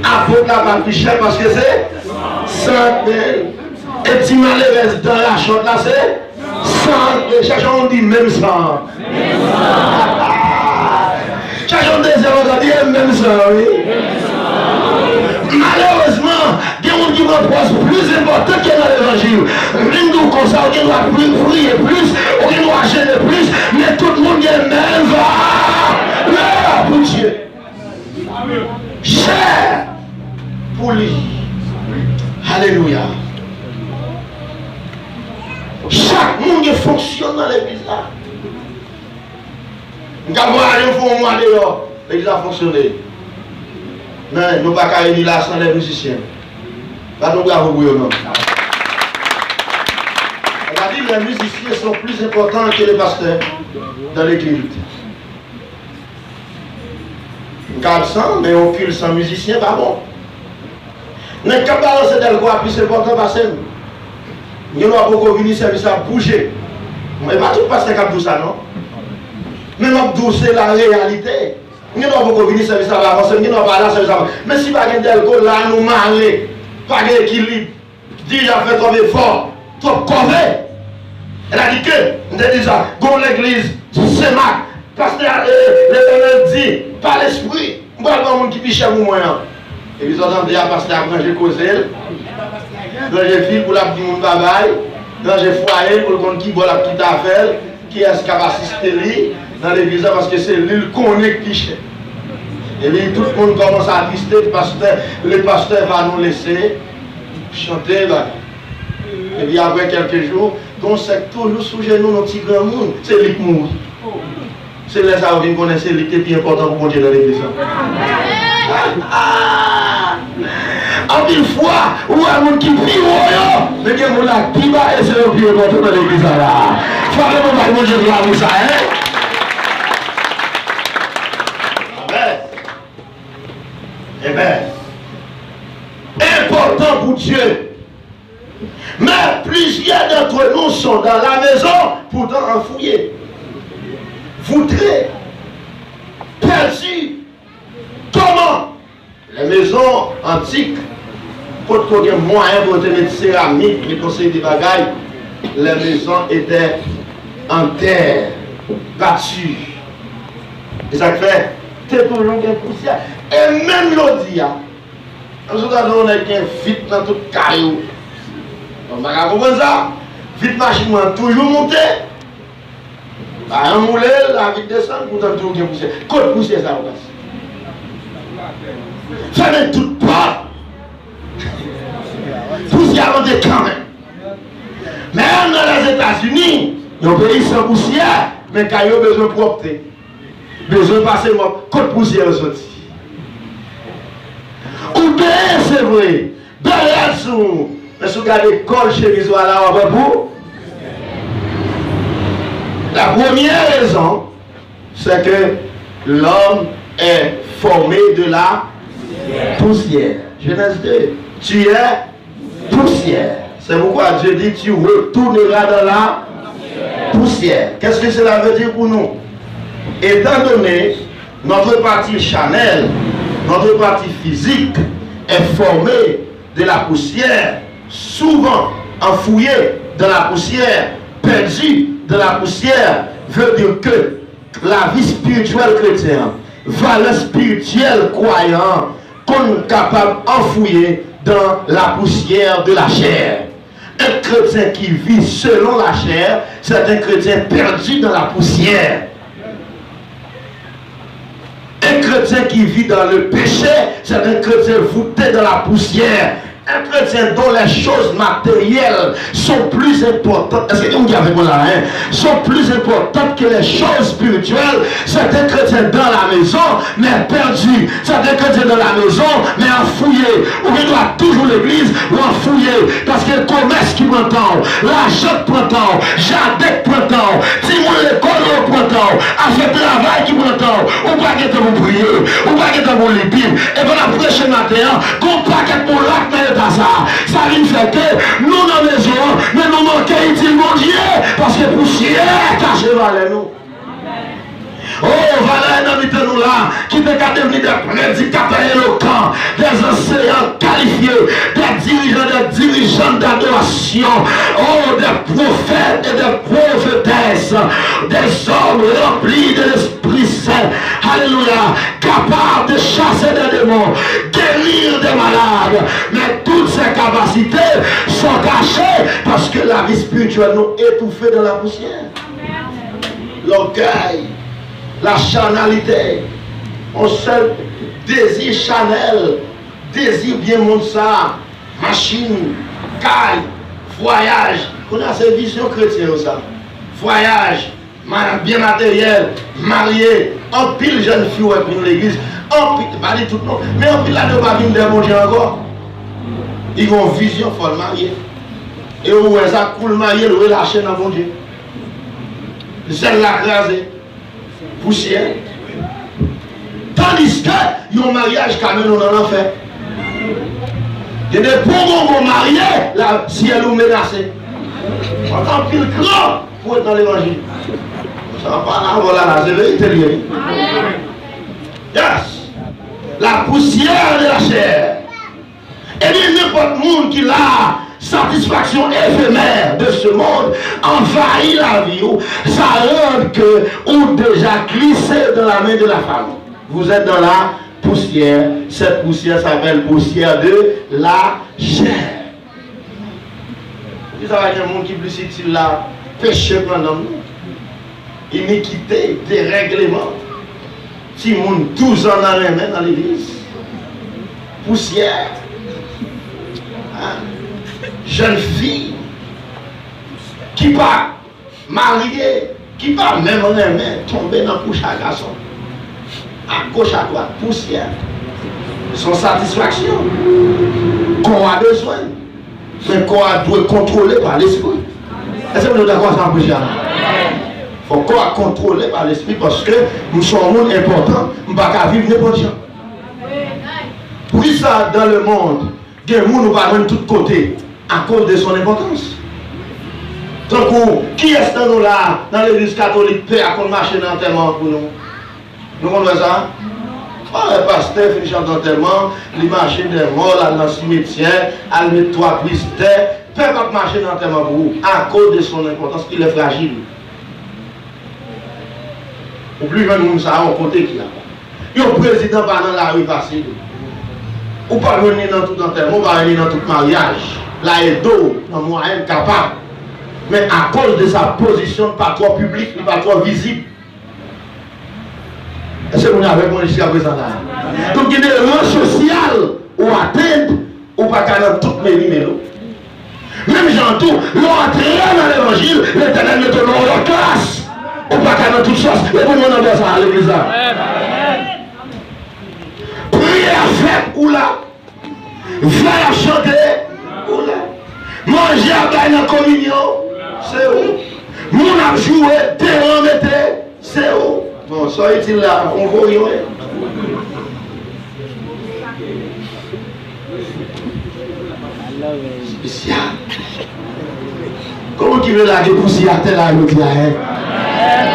Apôtre a plus cher parce que c'est 100 PL. Et tu m'as levé dans la chambre là, c'est 100 PL. Chaque on dit même 100. Chaque on dit même 100, oui. Malheureusement, il y a des gens qui reposent plus important que dans l'évangile. Même nous, comme ça, on doit prier plus, on doit gêner plus, mais tout le monde est même valeur pour Dieu. Cher pour lui. Alléluia. Chaque monde fonctionne dans l'église là. Nous avons un mois dehors, l'église a fonctionné. Mais nous ne pouvons pas réunir là sans les musiciens. Pas nous bravo pour eux, non. On a dit que les musiciens sont plus importants que les pasteurs dans l'église. On garde sans, mais on cule sans musicien, pas bon. Mais quand on balance d'elle quoi, plus important parce que nous n'avons pas beaucoup venir service à bouger. Mais pas tout pasteur qui a tout ça, non. Mais nous c'est la réalité. Nous n'avons pas venir service à avancer, nous n'avons pas là service à avancer. Mais si pas d'alcool là, nous marrer, pas d'équilibre, déjà fait trop effort, trop corvé. Elle a dit que, nous avons dit ça, go l'église, c'est Marc, pasteur, l'Éternel dit, par l'esprit, moi je vois un monde qui piche à moi. Et ils entendent dire, pasteur, quand j'ai causé, quand j'ai fille pour la petite monde bagaille, quand j'ai foyer pour le compte qui boit la petite affaire, qui est-ce qui va assister dans l'église parce que c'est lui qui connaît qui piche. Et puis tout le monde commence à assister, le pasteur va nous laisser chanter. Et puis après quelques jours, on sait toujours sous genoux nos petits grands monde, c'est lui qui mourit. C'est là ça que vous connaissez, lui qui est plus important pour Dieu dans l'église. En une fois, ou un monde qui vit au mais que vous l'avez dit, et c'est le plus important dans l'église là. Il faut que vous Dieu de la ça, hein? Eh bien, important pour Dieu. Mais plusieurs d'entre nous sont dans la maison, pourtant enfouillés, voutrés, perdus. Comment? Les maisons antiques, pour qu'on ait moyen pour te mettre céramique, les conseils des bagailles, les maisons étaient en terre, battues. Et ça fait, c'est toujours une poussière. Et même l'audio, nous avons un vite dans tout caillou. On va comprendre ça. Vite machine toujours monté. Un moulin, la vite descend, pourtant toujours une poussière. Côte poussière, ça passe. Ça n'est tout pas. Poussière monte quand même. Même dans les États-Unis, il y a un pays sans poussière, mais caillou besoin de propreté. Besoin de passer mon côte poussière sorti. Ou bien c'est vrai, derrière sous, mais si vous regardez l'école chez les là, on va pour. La première raison, c'est que l'homme est formé de la poussière. Genèse 2. Tu es poussière. C'est pourquoi Dieu dit tu retourneras dans la poussière. Qu'est-ce que cela veut dire pour nous? Étant donné notre partie charnelle, notre partie physique est formée de la poussière, souvent enfouillée dans la poussière, perdue dans la poussière, veut dire que la vie spirituelle chrétienne, valeur spirituelle croyant, qu'on est capable d'enfouir dans la poussière de la chair. Un chrétien qui vit selon la chair, c'est un chrétien perdu dans la poussière. chrétien qui vit dans le péché, c'est un chrétien voûté dans la poussière. Un chrétien dont les choses matérielles sont plus importantes, est-ce que vous avez avec moi là, hein? Sont plus importantes que les choses spirituelles. C'est un chrétien dans la maison, mais perdu. C'est un chrétien dans la maison, mais enfouillé. Ou il doit toujours l'église, ou enfouillé. Parce que le commerce qui prend temps, l'argent prend temps, jardin prend temps, dis-moi l'école prend temps, à ce travail qui prend temps, ou pas que vous prier, ou pas que vous les Bible. Et voilà, prochain matin, qu'on paquet pour l'acte. Ça vient faire que nous dans la maison, mais nous manquons utile mon Dieu, parce que poussière caché valait nous. Oh, voilà un nous là, qui peut devenir des prédicateurs éloquents, des enseignants qualifiés, des dirigeants d'adoration, oh, des prophètes et des prophétesses, des hommes remplis de l'Esprit Saint, alléluia, capables de chasser des démons, guérir des malades, mais toutes ces capacités sont cachées parce que la vie spirituelle nous étouffée dans la poussière. L'orgueil, la charnalité, on seul désir chanel, désir bien monde ça, machine, caille, voyage. On a ces visions chrétiennes ça. Voyage, bien matériel, marié, en pile jeune fille pour l'église, en pile, pas dit tout non, mais en pile là ne pas venir de mon Dieu encore. Ils ont une vision folle mariée. Et où est ça coule marié, le relâcher dans mon Dieu. Celle là crasée. Poussière. Tandis que il y a un mariage quand même dans l'enfer. Il y a des bons mariés, là, si elle nous menacée. On entend pile grand pour être dans l'évangile. Ça va pas là, voilà, là, c'est vérité lié. Yes. La poussière de la chair. Et bien n'importe monde qui a satisfaction éphémère de ce monde envahit la vie, ça rend que ou déjà glissé dans la main de la femme. Vous êtes dans la poussière. Cette poussière s'appelle poussière de la chair. Vous savez qu'il y a un monde qui est plus utile là, péché pendant nous. Iniquité, dérèglement. Si le monde 12 ans dans les mains dans l'église. Poussière. Hein? Jeune fille qui pas mariée, qui pas même en main, tomber dans la couche à garçon. À gauche, à droite, poussière. Son satisfaction. Qu'on a besoin. Mais qu'on a doit contrôler par l'esprit. Est-ce que vous êtes d'accord avec ça, poussière? Il faut qu'on a contrôlé par l'esprit parce que nous sommes un monde important. Nous ne pouvons pas vivre n'importe quoi. Pour ça, dans le monde, il y a des gens qui ne pas de tous côtés à cause de son importance. Donc, qui est ce nous là, dans l'église catholique, paix à qu'on marche dans l'enterrement pour nous? Nous connaissons ça? Le pasteur finit d'enterrement, il marche des morts dans le cimetière, il met 3 prises terre, peut pas marcher dans l'enterrement pour vous, à cause de son importance, il est fragile. Ou plus de monde ça, on côté qui là. Il y a un président pas dans la rue facile. Ou pas venir dans tout enterrement, ou pas venir dans tout mariage. Là, il est d'eau, dans le moyen capable. Mais à cause de sa position pas trop publique, pas trop visible. Est-ce que vous avez avec moi jusqu'à présent là? Donc il y a des rangs sociaux ou atteindre ou pas dans toutes mes numéros. Même gens tout, l'on entre dans l'évangile, l'Éternel met dans leur classe. Ou pas dans toutes choses. Et pour moi, on a ça à l'église là. Prière faite ou là. Faire chanter ou là. Manger à la communion, c'est où. Mon a joué, terrain metté, c'est où. Bon, soyez-il là, on voit rien. Spécial. Comment tu veux la poussière telle à l'autre là, hein?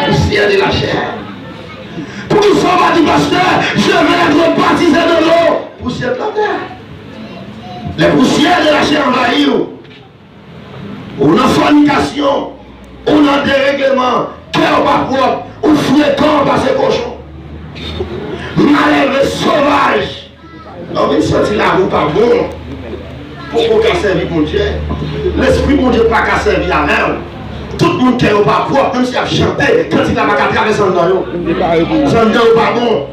Poussière de la chair. Pour qu'il soit pas du pasteur, je vais être baptisé de l'eau. Poussière de la terre. Les poussières de la chair envahissent. Ou dans fornication, ou dans dérèglement, cœur pas propre, ou fréquent par ces cochons. Malheureux sauvage. On va sortir la roue pas bon. Pour qu'on serve mon Dieu. L'esprit mon Dieu pas qu'à servir à même. Tout le monde n'est pas propre, même s'il a chanté, quand il n'a pas traversé en dedans. Sans dedans pas bon.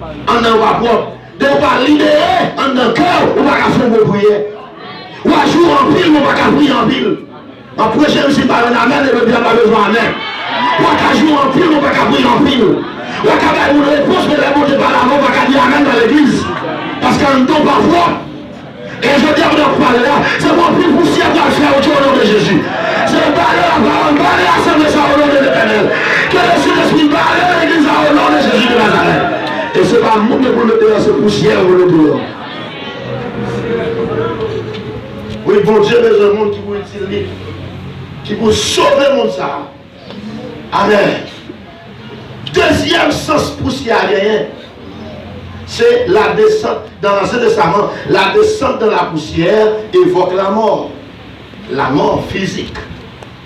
en dans pas propre. De pas libérer en dans cœur, on va faire vos prières. Ou à jouer en pile, on va pas prier en pile. En prochain, je ne sais pas un amen et le bien pas besoin d'amen. Ou à jouer en pile, on va pas prier en pile. Ou à faire une réponse, mais les mots de par l'avant, on va pas dire amen dans l'église. Parce qu'en temps parfois, et je dis à vous parler là, c'est mon plus poussière qui va faire au nom de Jésus. C'est parler la parole, parler l'assemblée ça au nom de l'Éternel. Que le Saint-Esprit parle à l'église au nom de Jésus de Nazareth. Et ce n'est pas le monde pour le dehors, c'est poussière pour le dehors. Oui, bon Dieu, mais un monde qui vous utilise, qui vous sauver le monde ça. Amen. Deuxième sens poussière, rien. C'est la descente, dans l'Ancien Testament, la descente dans la poussière évoque la mort. La mort physique.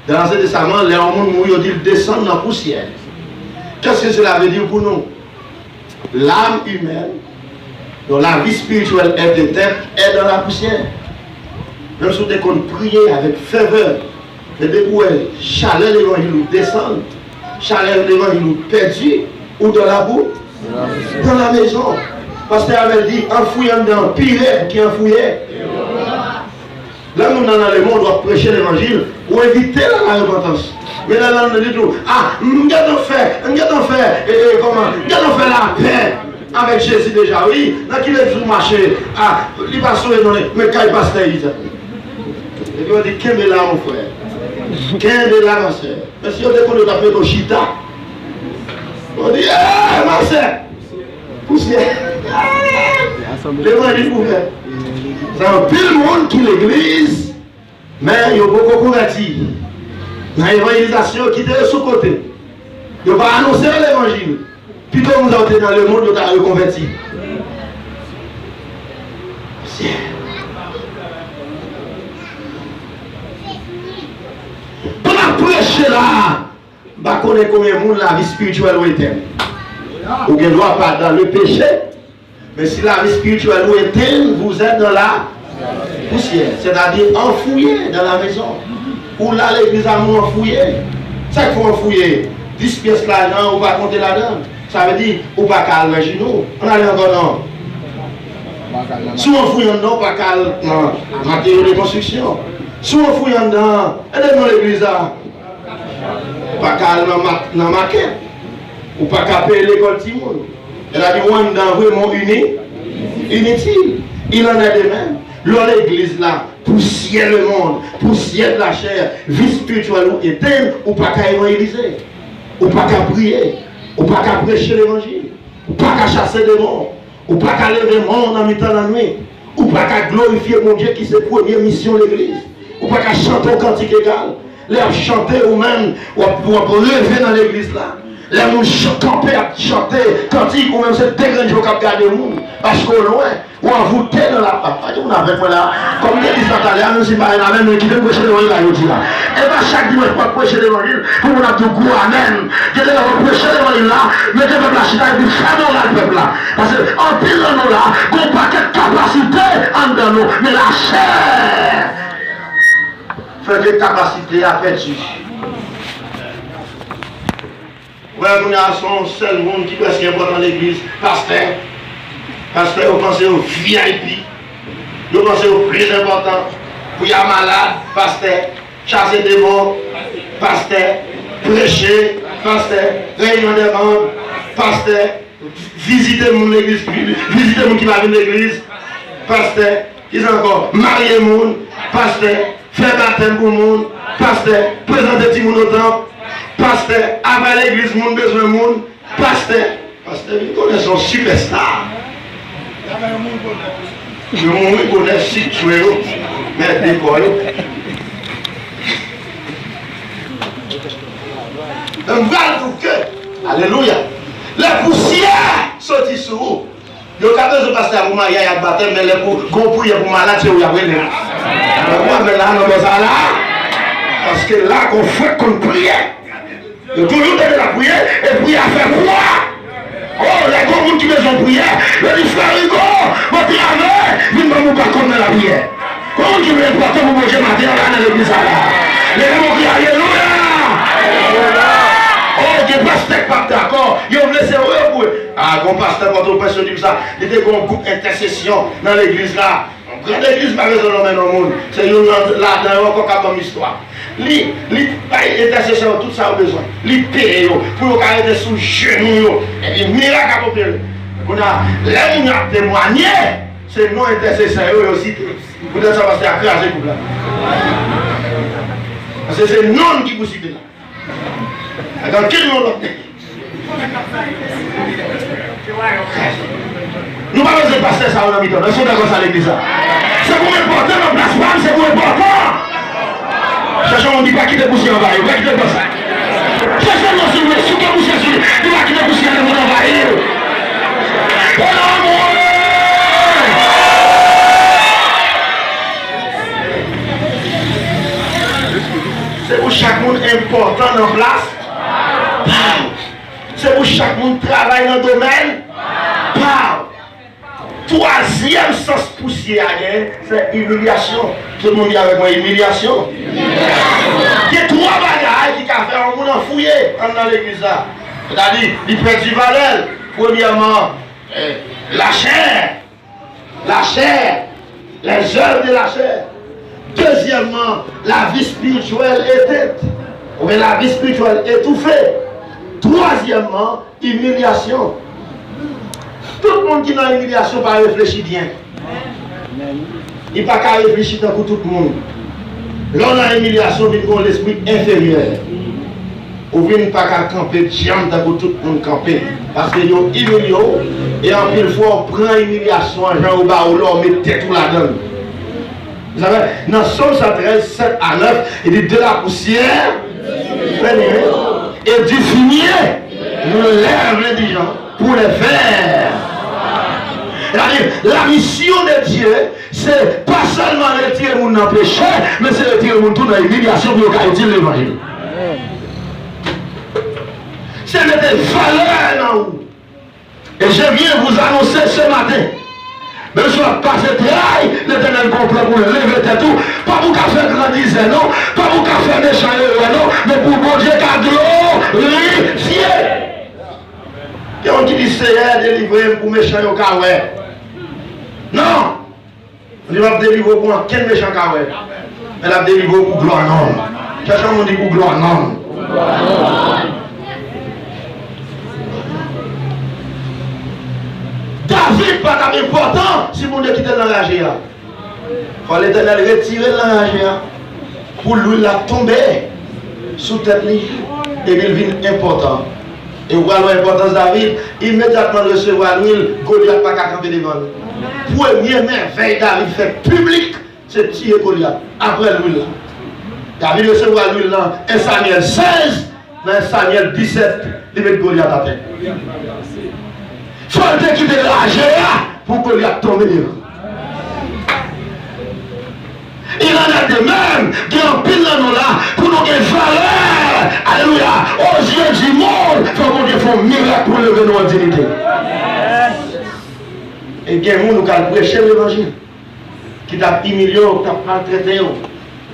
Dans l'Ancien Testament, les hommes mouillent, ils descendent dans la poussière. Qu'est-ce que cela veut dire pour nous? L'âme humaine, dont la vie spirituelle est éteinte, est dans la poussière. Même si on prie avec ferveur, et dès que chaleur l'évangile nous descend, chaleur l'évangile nous perdu, ou dans la boue, dans la maison. Parce qu'il avait dit, enfouillant dans pire qui enfouillait. Là, nous dans le monde, on doit prêcher l'évangile ou éviter la repentance. Mais là, on dit tout, nous allons faire la paix avec Jésus déjà, oui. Dans qui est sur le marché, il va sauver, mais quand il passe là, il dit. Et puis on dit, qu'est-ce que là, mon frère? Qu'est-ce que là, ma soeur? Mais si on dit qu'on doit appeler nos chita, on dit, ma soeur, poussière. L'évangile ouvert. C'est un pile monde qui l'église, mais il y a beaucoup convertis. Dans l'évangélisation qui était de ce côté. Il ne va pas annoncer l'évangile. Plutôt que nous avons dans le monde, nous avons reconverti. Pour la prêcher là, je ne connais pas combien de monde la vie spirituelle ou éteinte. Ou ne doit pas dans le péché. Mais si la vie spirituelle ou éteinte, vous êtes dans la poussière. C'est-à-dire enfouillé dans la maison. Ou là, l'église a nous enfouillé. C'est qu'il faut enfouiller. 10 pièces l'argent, on va compter là-dedans. Ça veut dire, ou pas qu'à le nous. On a encore non. Si on fouille dedans, pas qu'à le matériau de construction. Si on fouille dedans, aidez-nous l'église là. Pas qu'à le maquette. Ou pas qu'à payer l'école Timon. Elle a dit, on est vraiment inutile. Il en est de même. Dans l'église là, poussière le monde, poussière de la chair, vie spirituelle ou éteinte, ou pas qu'à évangéliser, ou pas qu'à prier, ou pas qu'à prêcher l'évangile, ou pas qu'à chasser des morts, ou pas qu'à lever le monde en mi-temps la nuit, ou pas qu'à glorifier mon Dieu qui c'est la première mission de l'église, ou pas qu'à chanter au cantique égal, les chanter ou même, ou lever dans l'église là. Les gens camper à chanter, cantique, ou même c'est dégrange au cap garder le monde. Parce qu'au loin, ou envoûté dans la papa. On avait fait là, comme l'église natale, nous sommes pas la même qui veut prêcher l'évangile là, il dit là. Et bien chaque dimanche, pour prêcher l'évangile, pour nous avoir du goût, amen. Je vais prêcher l'évangile là, mettez le peuple là, chita, et puis fermons là le peuple là. Parce qu'en pile dans nous là, qu'on n'a pas de capacité en dans nous, mais la chair fait des capacités à perdu. Ouais, nous avons un seul monde qui est important dans l'église, pasteur. Pasteur, vous pensez au VIP, vous pensez au plus important. Pour y avoir malade, pasteur, chasser des morts, pasteur, prêcher, pasteur, réunion des membres, pasteur, visiter mon église, visiter mon qui va venir l'église, pasteur, qui encore, marier mon, pasteur, faire baptême pour le monde, pasteur, présenter petit monde au temple. Pasteur, avant l'église, mon besoin de monde. Pasteur, nous connaissons superstar. Nous connaissons situé, mais d'école. Un vrai pour que, alléluia, la poussière sortit sur vous. Le cas de pasteur, vous m'avez à baptême, mais les pour malade, c'est où il y a rien. Mais là, nous sommes là. Parce que là, qu'on fait qu'on prie. Il toujours donner la prière et prier à faire quoi? Oh, les gros gens qui besoin prière, le dit frère Hugo, votre avec, vous ne pouvez pas comme la prière. Comment tu veux porter pour manger matin dans l'église là? Les gens qui alléluia! Oh, je ne pas d'accord, ils ont laissé eux. Ah, Ah, mon pasteur, quand on pense dit ça, il était un groupe intercession dans l'église là. Grande église, pas besoin de dans le monde. C'est là, dans encore comme histoire. Li intercession, tout ça a besoin. Li paye pour arrêter sous genoux. Et puis, miracle à opérer. On a, là, on a témoigné. C'est non intercession aussi. Vous devez savoir, c'est à craser pour là. Parce que c'est non qui vous cite là. Dans quel monde nous ne pouvons pas passer ça en habitant. Nous sommes d'accord à l'église. C'est pour important dans la place, c'est pour important. Cherchons, on ne dit pas quitter poussière en vaille. On va quitter comme ça. Cherchons, on se met sous la poussière, on va quitter poussière en vaille. Oh non, c'est pour chaque monde important dans la place. C'est pour chaque monde travaille dans le domaine. Troisième sens poussière, c'est humiliation. Tout le monde dit avec moi, humiliation. Il y a trois bagages qui ont fait un monde enfouillé dans l'église. C'est-à-dire, il perd du valeur. Premièrement, la chair. La chair. Les œuvres de la chair. Deuxièmement, la vie spirituelle éteinte. Ou bien la vie spirituelle étouffée. Troisièmement, humiliation. Tout le monde qui est dans l'humiliation va réfléchir bien. Il n'y a pas qu'à réfléchir tant que tout le monde. Là, dans l'humiliation, il y a l'esprit inférieur. Ou bien pas qu'à camper, jambes tant que tout le monde camper. Parce que ils ont humilié. Et en plus, fois, on prend l'humiliation, genre au bas, on met tête ou la donne. Vous savez, dans Somme 113, 7 à 9, il dit de la poussière, et du fumier, nous lève les dirigeants pour les faire. La mission de Dieu, c'est pas seulement retirer le monde dans le péché, mais c'est retirer le monde dans l'humiliation pour utiliser l'évangile. C'est mettre des valeurs dans vous. Et je viens vous annoncer ce matin. Mais je vais passer travail, l'Éternel comprend pour lever tout. Pas pour faire grandir, non. Pas pour faire méchant, non. Mais pour bon Dieu, qu'à glorifier. Et on dit, Seigneur, délivrer pour méchant, ouais. Non. On ne va pas délivrer pour quel méchant, ouais. Elle a délivré pour gloire, non. Cherchons, on dit pour gloire, non. David pas important si mon Dieu quitte l'enragé. Il faut l'Éternel retirer l'enragé pour lui la tomber sous tête et il devient important. Et vous voyez l'importance de David, immédiatement recevoir l'huile, Goliath pas qu'à camper devant. Première merveille David fait public, c'est tirer Goliath après l'huile. David recevoir l'huile dans 1 Samuel 16, dans 1 Samuel 17, il met Goliath à terre. Il faut quitter l'enragé pour que Goliath tombe devant. Il en a de même qui en pile dans nous là pour nous donner valeur. Alléluia. Aux yeux du monde, il faut qu'on fasse un miracle pour lever nos dignités. Et bien, nous allons prêcher l'évangile qui t'a humilié, qui t'a maltraité,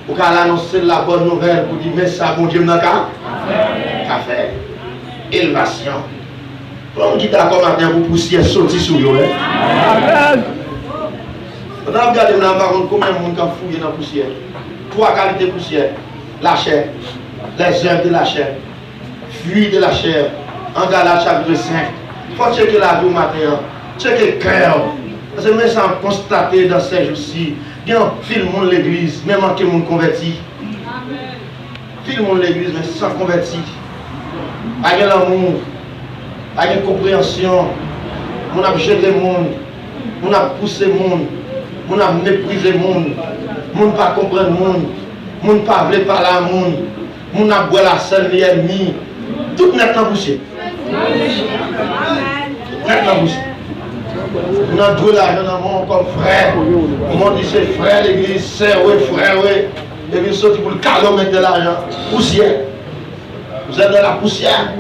pour qu'on annoncer la bonne nouvelle pour dire mais ça, bon Dieu, n'a qu'à faire. Élevation. Comme qui t'a comme matin pour pousser sortir sur vous. On a regardé dans la combien de monde qui a fouillé dans la poussière. Trois qualités de poussière. La chair, les œuvres de la chair, fruits de la chair. En Galates chapitre 5. Il faut checker la vie au matin. Checker le cœur. Parce que même sans constater dans ces jours-ci, il y a un film de l'église, même en qui le monde converti. Film de l'église, mais sans converti. Avec l'amour, avec la compréhension. On a jeté le monde, on a poussé le monde. On a méprisé le monde, on ne pas comprendre le monde, on ne pas parler par la monde, on a boire la scène de l'ennemi. Tout n'est pas bouché. Net pas bouché. On a doué l'argent dans le monde comme frère. On dit c'est frère, l'église, c'est oui, frère, oui. Et puis sorti pour le calme mettre de l'argent. Poussière. Vous êtes dans la poussière.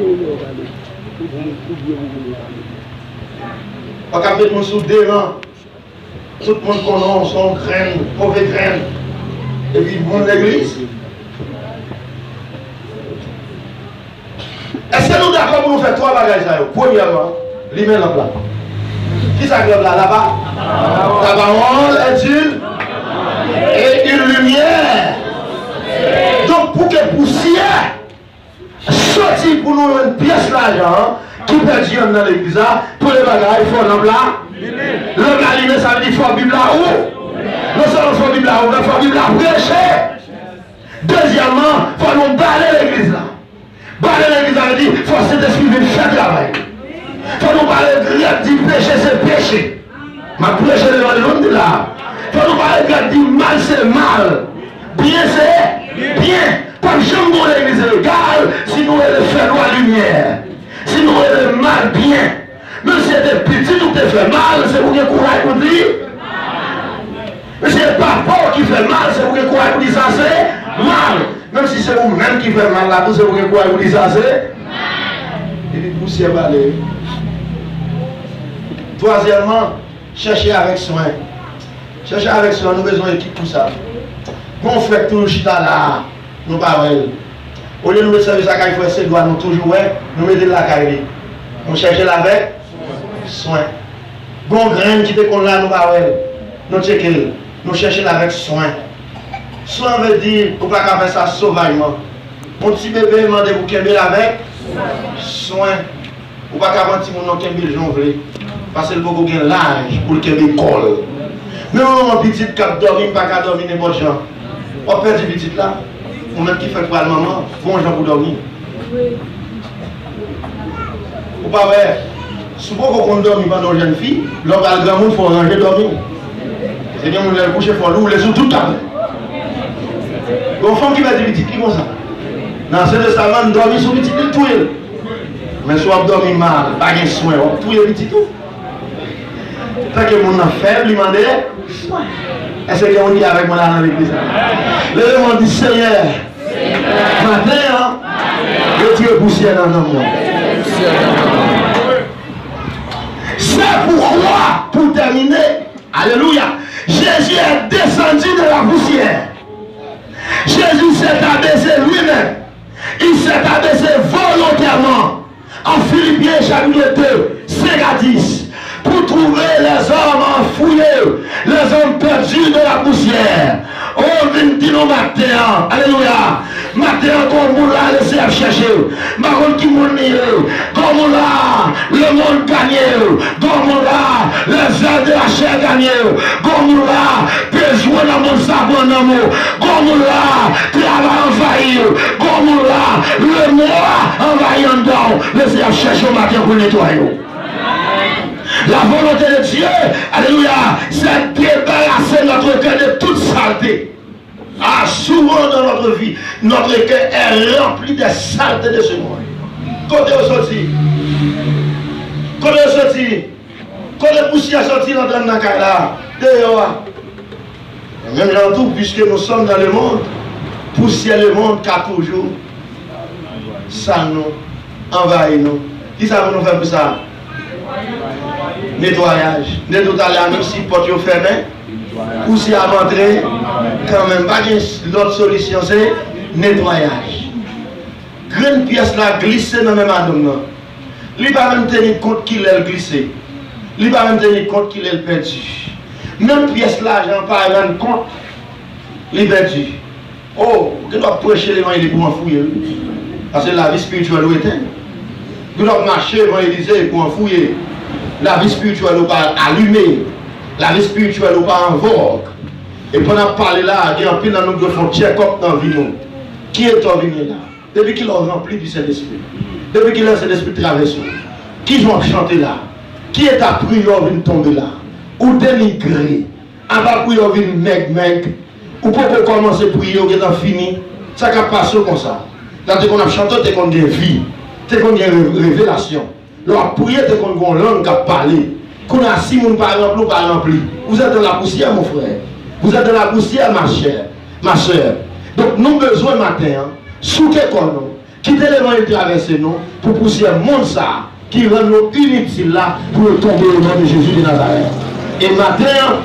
On a fait mon sous des rangs. Tout le monde connaît son graine, mauvais graine. Et puis, bon l'église. Est-ce que nous d'accord pour nous faire trois bagages? Premièrement, lui met lampe là. Qui ça que là là-bas? La parole est une lumière. Donc pour que poussière sorti pour nous une pièce d'argent qui perdit dans l'église pour les bagages, il faut lampe là. Le galiné ça veut dire il faut Bible là où? Non seulement il faut Bible là où, il faut Bible là prêcher. Deuxièmement, il faut nous balayer l'église là. Balayer l'église ça veut dire il faut cet esprit de faire travail. Il faut nous parler de dire péché c'est péché. Ma prêche devant le monde là. Il faut nous parler de dire mal c'est mal. Bien c'est bien. Pas jamais dans l'église égale si nous allons faire la lumière. Si nous allons mal bien. Même si c'est petit ou te fait mal, c'est pour que courage pour dire. Mais si c'est pas fort qui fait mal, c'est pour que courage pour dire ça c'est mal. Même si c'est vous-même qui fait mal là, c'est pour que courage pour dire ça c'est mal. Il dit poussière balai. Troisièmement, chercher avec soin. Chercher avec soin, nous avons besoin d'équipe pour ça. Bon frère, tout le chita là, nous parlons. Au lieu de nous servir ça, il faut essayer de nous toujours, nous mettons la carrière. On cherche avec soin. Bon grain qui est là, nous parlons. Nous checkons, nous cherchons avec soin. Soin veut dire, on ne peut pas faire ça sauvagement. Mon petit bébé demande vous qu'aimer avec soin. On ne peut pas faire un petit monde qui aime le jongle. Parce que le beaucoup de l'âge pour le qu'aimer colle. Non, mon petit cap dormir, pas qu'à dormir n'importe quoi. On perd du petit là. Ou même qui fait pour la maman, bon gens pour dormir. Ou pas vrai? Souvent qu'on dormit pendant une jeune fille, l'homme à le grand monde, il faut ranger dormir. C'est bien, on l'a couché, il faut l'ouvrir tout le temps. Bon, femme qui va dire petit, qui comme ça? Dans ce testament, on dormit sur petit, tout est. Mais soit on dormit mal, pas de soin, on tout est petit tout. Tant que mon enfant faible, il m'a dit, est-ce qu'on dit avec moi là dans l'église? Le monde dit Seigneur, matin, je tire poussière dans le monde. C'est pourquoi, pour terminer, alléluia, Jésus est descendu de la poussière. Jésus s'est abaissé lui-même. Il s'est abaissé volontairement. En Philippiens chapitre 2, 5 à 10. Pour trouver les hommes enfouis, les hommes perdus de la poussière. Oh, vient dire nos matin, alléluia. Matin, comme on l'a laissé à chercher. Maron qui m'ont nié, comme on l'a, le monde gagné, comme on l'a, les ailes de la chair gagné, comme on l'a, besoin dans mon sabon d'amour, comme on l'a, travail envahi, comme on l'a, le moi envahi en dedans, laissez à chercher au matin pour nettoyer. La volonté de Dieu, alléluia, c'est débarrasser notre cœur de toute saleté. Ah, souvent dans notre vie, notre cœur est rempli de saleté de ce monde. Côté au sorti, côté au sorti, côté poussière sorti dans la caille là, dehors. Même dans tout, puisque nous sommes dans le monde, poussière le monde qui a toujours ça nous envahit nous. Qui ça va nous faire pour ça? Nettoyage. Nettoyage, même si porte fermée, ou si à rentrer, quand même, pas l'autre solution, c'est nettoyage. Grande pièce là glissée dans le même adon. Il ne va même tenir compte qu'il est glissé. Il ne va même tenir compte qu'il est perdu. Même pièce là, j'en parle même compte, il est perdu. Oh, il doit prêcher les mains, il est pour enfouir. Parce que la vie spirituelle est éteinte. Il doit marcher devant l'Élysée pour enfouir. La vie spirituelle n'est pas allumée. La vie spirituelle n'est pas en vogue. Et pendant parler là, il y a un peu dans nous qui font check-up dans la vie. Qui est venu là? Depuis qu'il a rempli du Saint-Esprit. Depuis qu'il a le Saint-Esprit traversé. Qui vont chanter là? Qui est appris à venir tomber là? Ou dénigrer? On va prier à venir meg. Ou pour commencer à prier, on est fini. Ça va passer comme ça. Là, dès qu'on a chanté, dès qu'on a une vie, dès qu'on a une révélation. Leur prière, dès qu'on a une langue à parler. Qu'on a 6 personnes par rempli ou par rempli. Vous êtes dans la poussière, mon frère. Vous êtes dans la poussière, ma chère, ma soeur. Donc, nous avons besoin matin, sous quel nous, quitter les mains et traverser nous, pour pousser un monde ça, qui rend nous inutiles là, pour tomber au nom de Jésus de Nazareth. Et matin,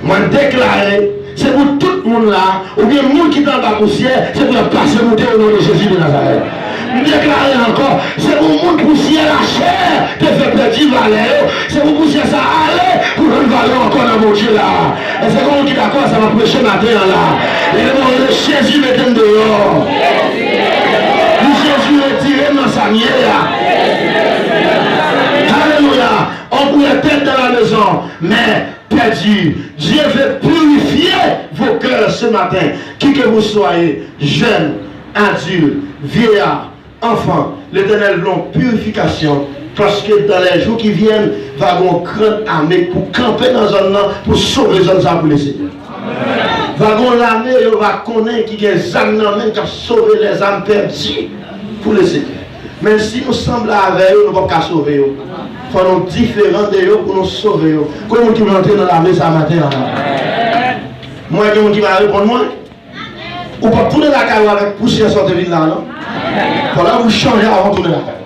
moi déclarer, c'est pour tout le monde là, ou bien le monde qui est dans la poussière, c'est pour passer monter au nom de Jésus de Nazareth. Déclarer encore, c'est pour le monde poussière la chair, te fait petit valeur. C'est pour poussière ça aller, pour une valeur encore dans mon Dieu là. Et c'est comme on dit d'accord, ça va prêcher matin là. Et le Jésus mettez dehors. Jésus retiré dans sa mière. Alléluia. On pourrait être dans la maison, mais perdu. Dieu veut purifier vos cœurs ce matin. Qui que vous soyez, jeune, adulte, vieillard, enfant, l'Éternel veut une purification. Parce que dans les jours qui viennent, va avoir une grande armée pour camper dans un an, pour sauver les hommes pour les Seigneurs. Va avoir l'armée, on va connaître qui est les âmes qui ont sauvé les âmes perdues pour les Seigneurs. Mais si nous sommes là avec eux, nous ne pouvons pas sauver eux. Il faut nous différents de eux pour nous sauver. Comment qui va entrer dans l'armée ce matin? Moi, il y a qui va répondre moi. Ou pas tourner la caille avec poussière sur de là, non? Il faut là vous changer avant de tourner la caille.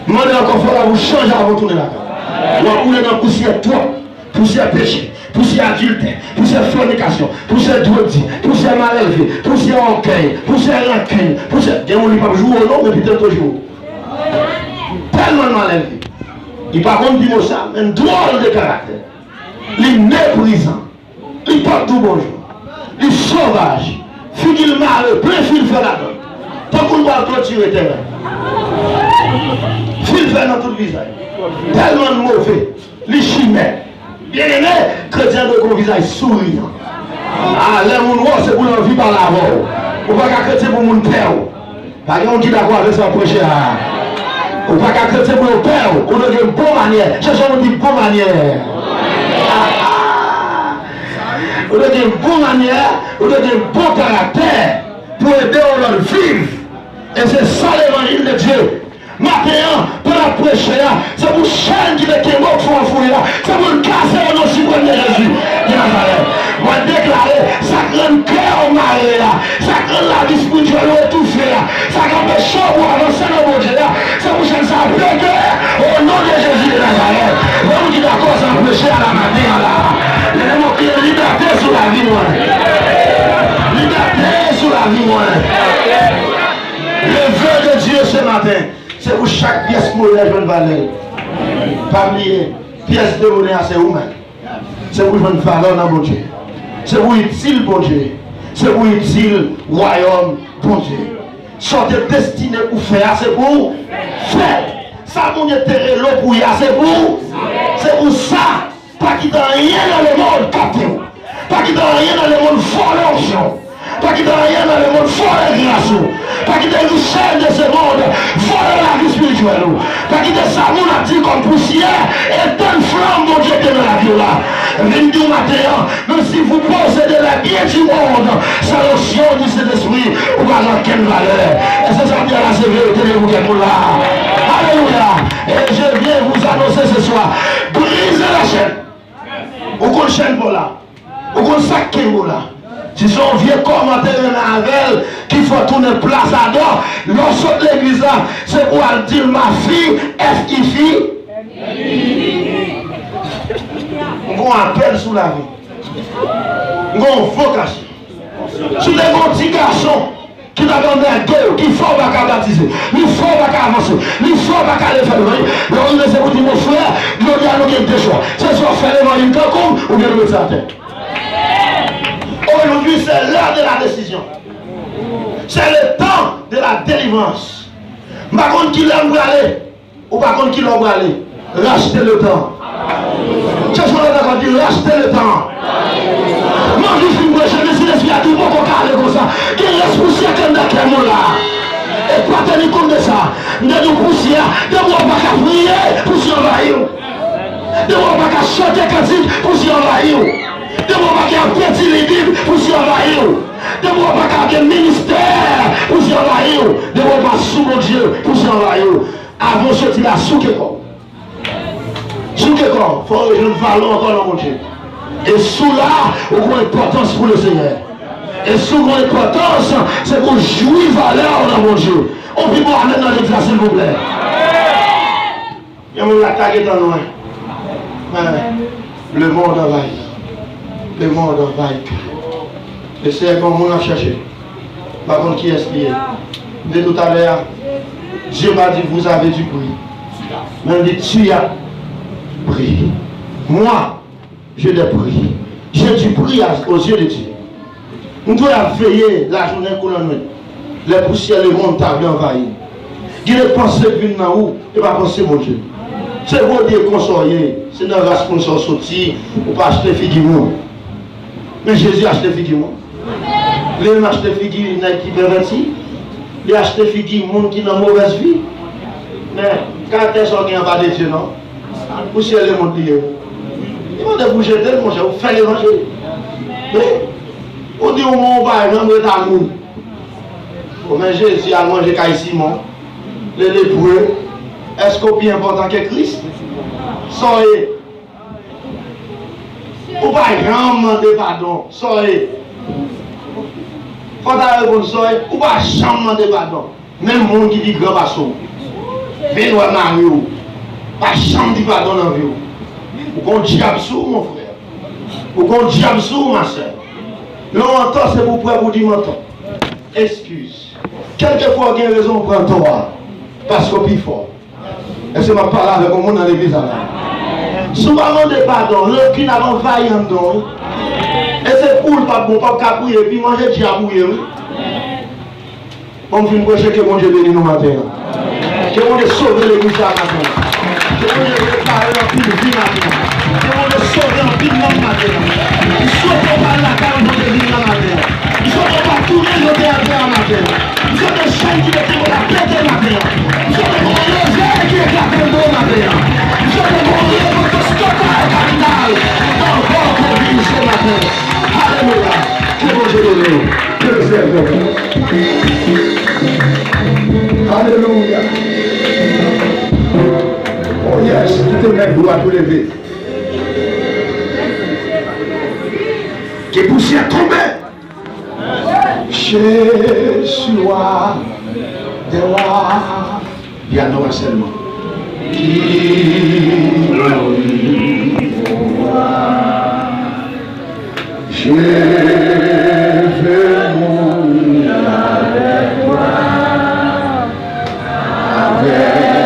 Demandez encore, il faut là vous changer avant de tourner la caille. Vous couler dans la poussière trop, poussière péché, poussière adultère, poussière fornication, poussière drogue, poussière mal élevé, poussière orgueil, poussière rancune, poussière. Il y a un qui ne peut pas jouer au nom, mais peut-être toujours. Tellement mal élevé. Il ne peut pas dire ça, mais un drôle de caractère. Il est méprisant. Il porte tout bonjour. Il est sauvage. Fini malheureux, plein fil fait la donne. Tant qu'on va clôturer terrain. Fil fait dans tout le visage. Tellement mauvais. Il est chimère. Bien aimé, chrétien de gros visage souriant. Ah, les gens noirs, c'est pour l'envie par l'avant. On va pas chrétien pour mon père. Par exemple, on dit d'accord avec ça prochain. On va pas chrétien pour le père. On a une bonne manière. Cherchez on dit bonne manière. On a une bonne manière, on a un bon caractère pour aider à vivre. Et c'est ça l'évangile de Dieu. Maintenant, pour la prêcher, c'est pour changer les mots pour enfouir, c'est pour casser le nom suprême de Jésus. Moi, déclarer, ça crée un cœur au mari, ça crée la vie spirituelle étouffée, ça crée le chaud pour avancer dans mon Dieu, c'est pour changer ça au nom de Jésus de Nazareth. Vous dites d'accord, ça va prêcher à la matin là. Les mots qui ont liberté sur la vie, moi. Liberté sur la vie, moi. Le vœu de Dieu ce matin, c'est pour chaque pièce monnaie une valeur. Pas oublier, pièce de monnaie, c'est vous-même. C'est pour une valeur dans mon Dieu. C'est pour utile, bon Dieu. C'est pour utile, royaume, bon Dieu. Sorte destiné pour faire, c'est pour faire. Ça, mon Dieu, terre l'eau pour y c'est pour ça. Pas qu'il n'y a rien dans le monde capté. Pas qu'il n'y a rien dans le monde fort l'argent. Pas qu'il n'y a rien dans le monde fort la grâce. Pas qu'il y a une chaîne de ce monde fort la vie spirituelle. Pas qu'il y a ça, mon a dit comme poussière et donne flamme, mon Dieu, dans la vie là. Venez du matin, même si vous possédez la bien du monde, ça l'occyon du Saint-Esprit, vous n'avez aucune valeur. Et c'est ça qui a la sévérité de vous qui êtes là. Alléluia. Et je viens vous annoncer ce soir, brisez la chaîne. Ou qu'on chaîne pour là, ou qu'on sac pour là. Si son vieux commentaire avec qu'il faut tourner place à dos, lorsque l'église là, c'est pour dire ma fille, F-I-Fi. On appelle sous la vie. On vocation. Sous les bons petits garçons qui n'avaient un gueule, qui faut pas baptiser, il faut pas avancer, il faut pas aller faire le vrai. Donc, il c'est pour dire mon frère, nous avons deux choix. C'est soit faire l'évangile comme ou bien le mettre à terre. Aujourd'hui, c'est l'heure de la décision. C'est le temps de la délivrance. Par contre, qui l'aime aller, ou par contre, qui l'aime aller, rachetez le temps. C'est ce qu'on a d'accord dit, rachetez le temps. Non, je suis prêché, si l'esprit a tout bon qu'on parle comme ça. Qui reste poussière comme dans quel monde là. Et pas tenir compte de ça. Nous avons poussière, de moi pas qu'à prier pour s'y envahir. De moi pas qu'à chanter cantique pour s'y envahir. De moi pas qu'à petit les Bibles pour s'y envahir. De moi pas qu'à un ministère pour s'y envahir. De moi pas sous mon Dieu pour s'y envahir. Avant de sortir là, sous quelque chose. Sous quelque chose, il faut que je ne valons encore dans mon Dieu. Et sous là, on a une importance pour le Seigneur. Et sous mon importance, c'est pour jouir valeur dans mon Dieu. On peut voir aller dans l'église, s'il vous plaît. Il y a mon attaque est en loin. Le monde envahit. Le monde envahit. Le Seigneur, comme on a cherché. Par contre, qui est lié? De tout à l'heure, Dieu m'a dit, vous avez dû prier. Mais dit, tu as prié. Moi, je l'ai prié. J'ai dû prier aux yeux de Dieu. Nous devons veiller la journée qu'on a nuit. Les poussières, les montagnes envahis. Il est pensé venir dans où et pas penser mon Dieu. C'est bon Dieu consoler. C'est dans la qu'on soit sorti ou pas acheter figurement. Mais Jésus a acheté figurement. Il a acheté figurement qui perverti. Il a acheté figurement qui n'a mauvaise vie. Mais quand est-ce qu'on n'a pas de Dieu, non? Poussière les mondes liés. Il va de bouger tel, mon cher, vous faites l'évangile. On dit au monde, on va aller dans le monde. Mais Jésus a mangé Caï Simon. Les lépreux, est-ce qu'on est plus important que Christ? Soyez. On va jamais demander pardon. Soyez. Quand on répond soyez, on va jamais demander pardon. Même le monde qui dit grand passion. Venez voir Mario. Pas jamais dire pardon dans la vie. Vous avez un diable sous mon frère. Vous avez un diable sous ma soeur. Longtemps c'est pour vous dire menton. Excuse. Quelquefois, il y a raison pour prendre toi. Parce qu'on est plus fort. Et c'est ma parole avec le monde dans l'église. Souvent, on demande pardon. L'autre qui n'a pas envahi en dedans. Et c'est pour le pas bon, pas capouiller, et puis manger diable. On vient prêcher que mon Dieu bénit nous matin. Que mon Dieu sauve l'église matin. Que mon Dieu répare en pile vie matin. Que mon Dieu sauve en pile monde matin. Il sauve pas la carne de l'église matin. Il sauve pas tous les autres à matin. Il sauve les chaînes qui étaient pour la péter matin. Il sauve les gros qui éclatent le dos matin. Il sauve les gros pour que ce soit capital. Encore pour vivre ce matin. Alléluia. Que mon Dieu bénisse. Que le Seigneur. Alléluia. Oh yes, tout le monde doit tout lever. Que poussière tomber. Jésus roi des rois. Il y a Noël seulement. Qui je veux mourir avec toi. Avec